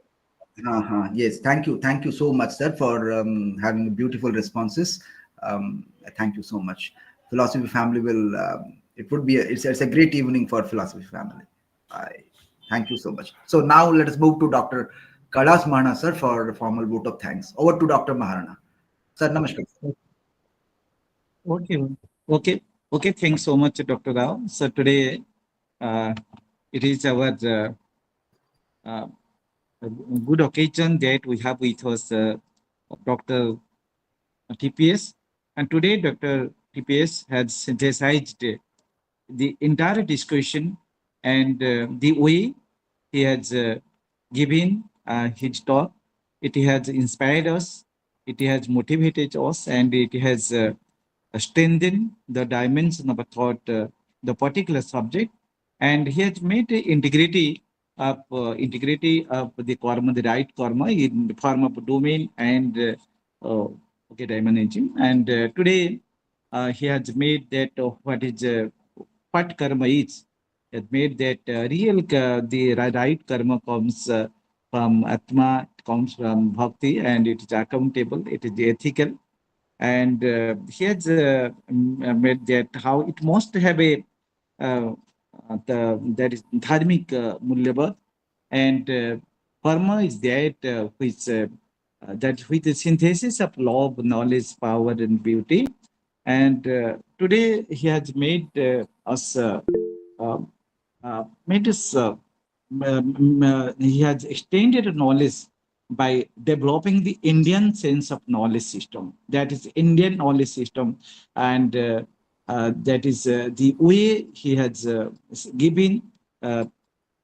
Yes, thank you so much, sir, for having beautiful responses. Thank you so much. Philosophy family will. It's a great evening for philosophy family. Thank you so much. So now let us move to Dr. Kailas Maharana, sir, for the formal vote of thanks. Over to Dr. Maharana. Sir, namaskar. Okay. Thanks so much, Dr. Rao. So today, it is our a good occasion that we have with us Dr. TPS. And today, Dr. TPS has synthesized the entire discussion and the way he has given his talk. It has inspired us, it has motivated us, and it has strengthened the dimension of a thought, the particular subject. And he has made the integrity of the karma, the right karma in the form of domain and dynamism. And today he has made that what karma is. He has made that the right karma comes from Atma, it comes from Bhakti, and it is accountable, it is ethical. And he has made that how it must have a that is dharmic mulyabad, and karma is that with the synthesis of love, knowledge, power, and beauty. And today he has made us he has extended knowledge by developing the Indian sense of knowledge system. That is Indian knowledge system, and that is the way he has given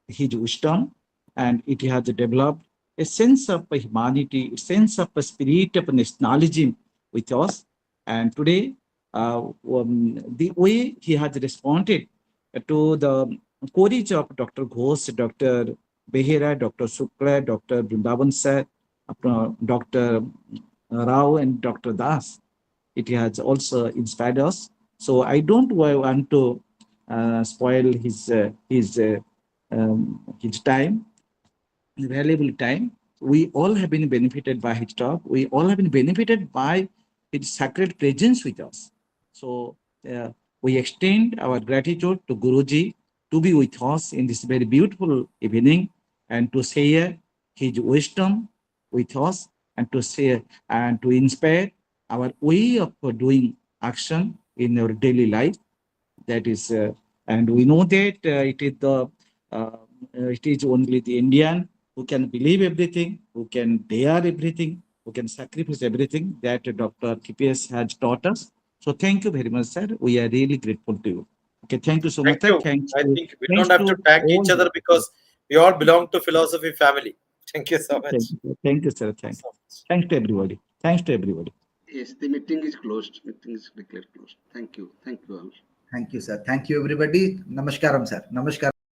his wisdom, and it has developed a sense of humanity, a sense of a spirit of nationalism with us. And today, the way he has responded to the queries of Dr. Ghosh, Dr. Behera, Dr. Shukla, Dr. Vrindavan Sir, Dr. Rao, and Dr. Das, it has also inspired us. So I don't want to spoil his time, valuable time. We all have been benefited by his talk. We all have been benefited by his sacred presence with us. So we extend our gratitude to Guruji to be with us in this very beautiful evening and to share his wisdom with us and to share and to inspire our way of doing action in our daily life. That is, and we know that it is only the Indian who can believe everything, who can dare everything, who can sacrifice everything that Dr. TPS has taught us. So thank you very much, sir. We are really grateful to you. Okay, thank you so much, sir. Thank you. I think we don't have to thank each other because we all belong to philosophy family. Thank you so much. Thank you, sir. Thanks. Thanks to everybody. Thanks to everybody. Yes, the meeting is closed. Meeting is declared closed. Thank you. Thank you all. Thank you, sir. Thank you, everybody. Namaskaram, sir. Namaskaram.